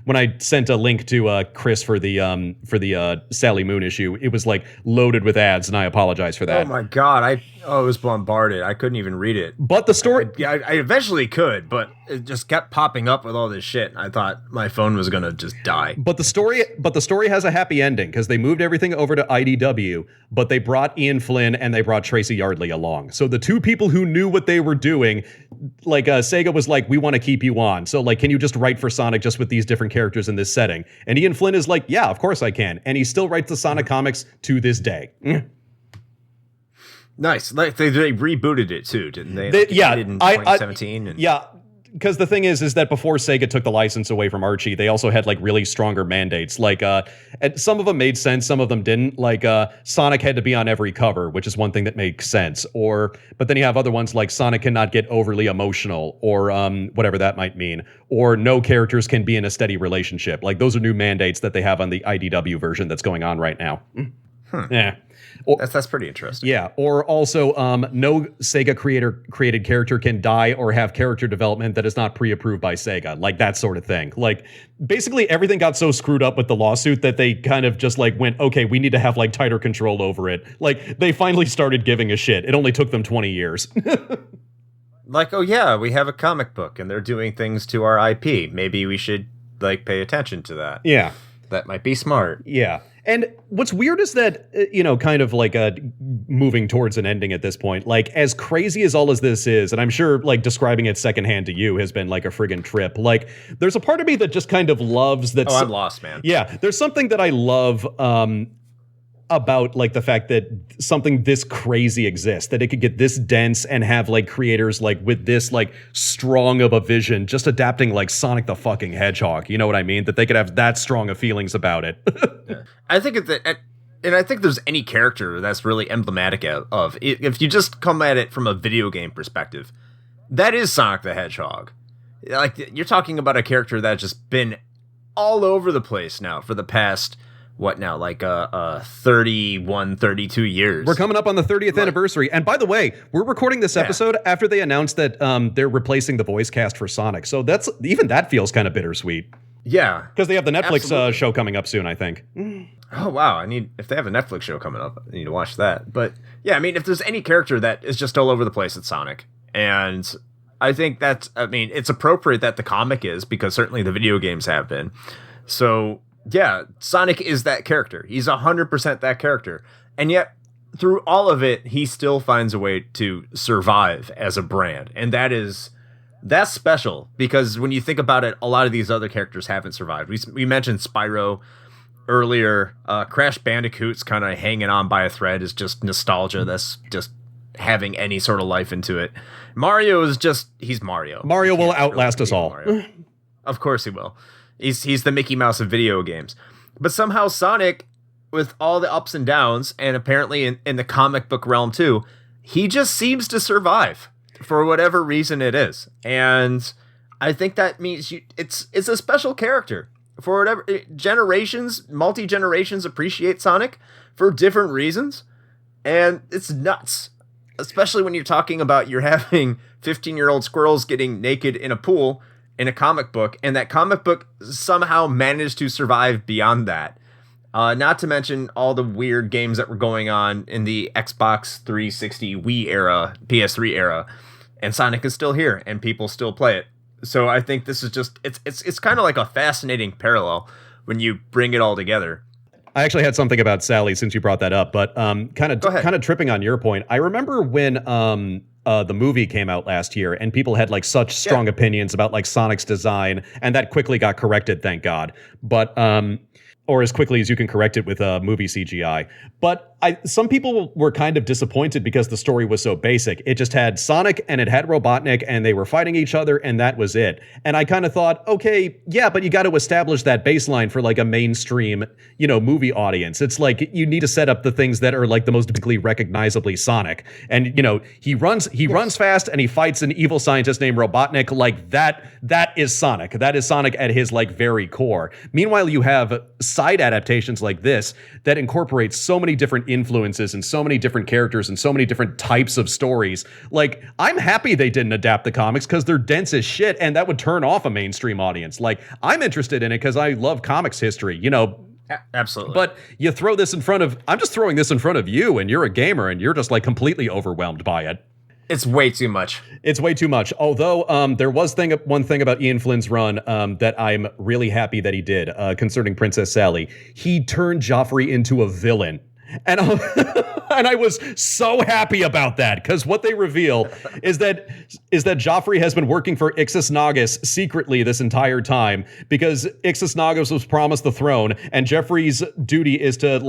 when I sent a link to Chris for the Sally Moon issue, it was like loaded with ads, and I apologize for that. Oh my god, I was bombarded. I couldn't even read it. But the story... I eventually could, but it just kept popping up with all this shit. I thought my phone was going to just die. But the story has a happy ending, because they moved everything over to IDW, but they brought Ian Flynn and they brought Tracy Yardley along. So the two people who knew what they were doing, like Sega was like, we want to keep you on. So like, can you just write for Sonic just with these different characters in this setting? And Ian Flynn is like, yeah, of course I can. And he still writes the Sonic comics to this day. Nice. Like they rebooted it too, didn't they? They Like, did in 2017. Yeah. Because the thing is that before Sega took the license away from Archie, they also had like really stronger mandates. Like, and some of them made sense, some of them didn't. Like, Sonic had to be on every cover, which is one thing that makes sense. But then you have other ones like Sonic cannot get overly emotional, or whatever that might mean. Or no characters can be in a steady relationship. Like, those are new mandates that they have on the IDW version that's going on right now. Yeah. That's pretty interesting. Yeah, or also no Sega created character can die or have character development that is not pre-approved by Sega, like that sort of thing. Like, basically everything got so screwed up with the lawsuit that they kind of just like went, okay, we need to have like tighter control over it. Like, they finally started giving a shit. It only took them 20 years. Like, oh yeah, we have a comic book and they're doing things to our IP. Maybe we should like pay attention to that. Yeah. That might be smart. Yeah. And what's weird is that, kind of like moving towards an ending at this point, like as crazy as all of this is, and I'm sure like describing it secondhand to you has been like a friggin' trip. Like there's a part of me that just kind of loves that. Oh, I'm lost, man. Yeah. There's something that I love about like the fact that something this crazy exists, that it could get this dense and have like creators like with this like strong of a vision, just adapting like Sonic the fucking Hedgehog. You know what I mean? That they could have that strong of feelings about it. Yeah. I think and I think there's any character that's really emblematic of if you just come at it from a video game perspective, that is Sonic the Hedgehog. Like you're talking about a character that's just been all over the place now for the past 31, 32 years. We're coming up on the 30th anniversary. And by the way, we're recording this episode after they announced that they're replacing the voice cast for Sonic. So that feels kind of bittersweet. Yeah. Because they have the Netflix show coming up soon, I think. Oh, wow. If they have a Netflix show coming up, I need to watch that. But yeah, I mean, if there's any character that is just all over the place, it's Sonic. And I think it's appropriate that the comic is, because certainly the video games have been. So yeah, Sonic is that character. He's 100% that character. And yet, through all of it, he still finds a way to survive as a brand. And that's special, because when you think about it, a lot of these other characters haven't survived. We mentioned Spyro earlier. Crash Bandicoot's kind of hanging on by a thread, is just nostalgia that's just having any sort of life into it. Mario is he's Mario. Mario will outlast us all. Of course he will. He's the Mickey Mouse of video games. But somehow Sonic, with all the ups and downs, and apparently in the comic book realm too, he just seems to survive for whatever reason it is. And I think that means it's a special character. For whatever multi-generations appreciate Sonic for different reasons. And it's nuts. Especially when you're talking about you're having 15-year-old squirrels getting naked in a pool in a comic book, and that comic book somehow managed to survive beyond that. Not to mention all the weird games that were going on in the Xbox 360 Wii era, PS3 era, and Sonic is still here, and people still play it. So I think this is just, it's kind of like a fascinating parallel when you bring it all together. I actually had something about Sally since you brought that up, but kind of tripping on your point. I remember when the movie came out last year and people had like such strong opinions about like Sonic's design, and that quickly got corrected, thank God. But or as quickly as you can correct it with movie CGI. But some people were kind of disappointed because the story was so basic. It just had Sonic and it had Robotnik and they were fighting each other and that was it. And I kind of thought, okay, yeah, but you got to establish that baseline for like a mainstream, movie audience. It's like you need to set up the things that are like the most distinctly recognizably Sonic. And, he runs fast and he fights an evil scientist named Robotnik. Like that is Sonic. That is Sonic at his like very core. Meanwhile, you have side adaptations like this that incorporate so many different influences and so many different characters and so many different types of stories. Like, I'm happy they didn't adapt the comics because they're dense as shit and that would turn off a mainstream audience. Like, I'm interested in it because I love comics history, Absolutely. But you throw this I'm just throwing this in front of you and you're a gamer and you're just like completely overwhelmed by it. It's way too much. It's way too much. Although there was one thing about Ian Flynn's run that I'm really happy that he did concerning Princess Sally. He turned Joffrey into a villain. And I was so happy about that, because what they reveal is that Joffrey has been working for Ixis Nagus secretly this entire time, because Ixis Nagus was promised the throne, and Joffrey's duty is to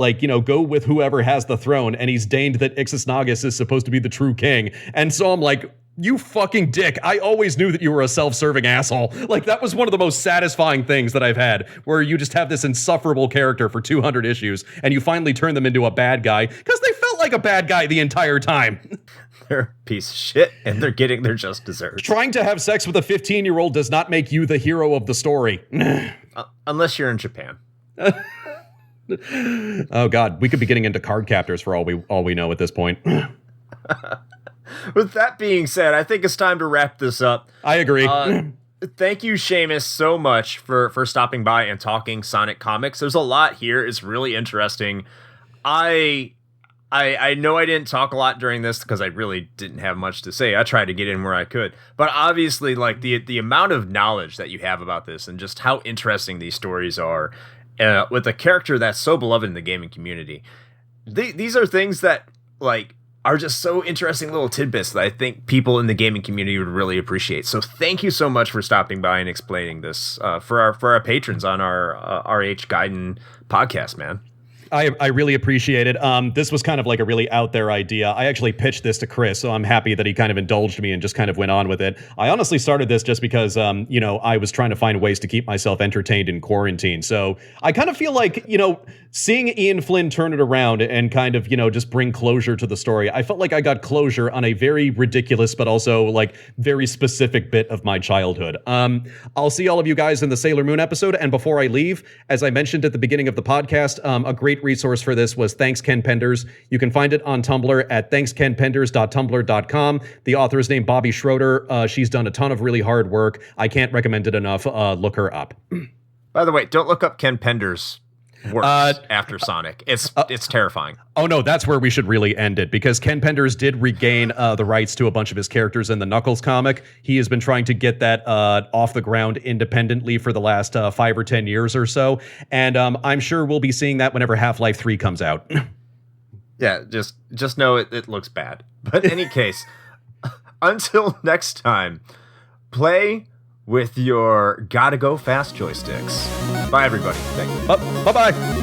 go with whoever has the throne, and he's deigned that Ixis Nagus is supposed to be the true king. And so I'm like, you fucking dick. I always knew that you were a self-serving asshole. Like, that was one of the most satisfying things that I've had, where you just have this insufferable character for 200 issues, and you finally turn them into a bad guy, because they felt like a bad guy the entire time. They're a piece of shit, and they're getting their just desserts. Trying to have sex with a 15-year-old does not make you the hero of the story. Unless you're in Japan. Oh, God. We could be getting into card captors for all we know at this point. With that being said, I think it's time to wrap this up. I agree. Thank you, Seamus, so much for stopping by and talking Sonic comics. There's a lot here. It's really interesting. I I know I didn't talk a lot during this because I really didn't have much to say. I tried to get in where I could. But obviously, like, the amount of knowledge that you have about this and just how interesting these stories are with a character that's so beloved in the gaming community. These are things that, like, are just so interesting little tidbits that I think people in the gaming community would really appreciate. So thank you so much for stopping by and explaining this for our patrons on our RH Gaiden podcast, man. I really appreciate it. This was kind of like a really out there idea. I actually pitched this to Chris, so I'm happy that he kind of indulged me and just kind of went on with it. I honestly started this just because, I was trying to find ways to keep myself entertained in quarantine. So I kind of feel like, seeing Ian Flynn turn it around and kind of, just bring closure to the story. I felt like I got closure on a very ridiculous, but also like very specific bit of my childhood. I'll see all of you guys in the Sailor Moon episode. And before I leave, as I mentioned at the beginning of the podcast, a great resource for this was Thanks Ken Penders. You can find it on Tumblr at thankskenpenders.tumblr.com. The author is named Bobby Schroeder. She's done a ton of really hard work. I can't recommend it enough. Look her up. By the way, don't look up Ken Penders' works after Sonic. It's terrifying. Oh no, that's where we should really end it, because Ken Penders did regain the rights to a bunch of his characters in the Knuckles comic. He has been trying to get that off the ground independently for the last 5 or 10 years or so, and I'm sure we'll be seeing that whenever Half-Life 3 comes out. Yeah, just know it looks bad. But in any case, until next time, play with your gotta go fast joysticks. Bye, everybody. Thank you. Bye-bye.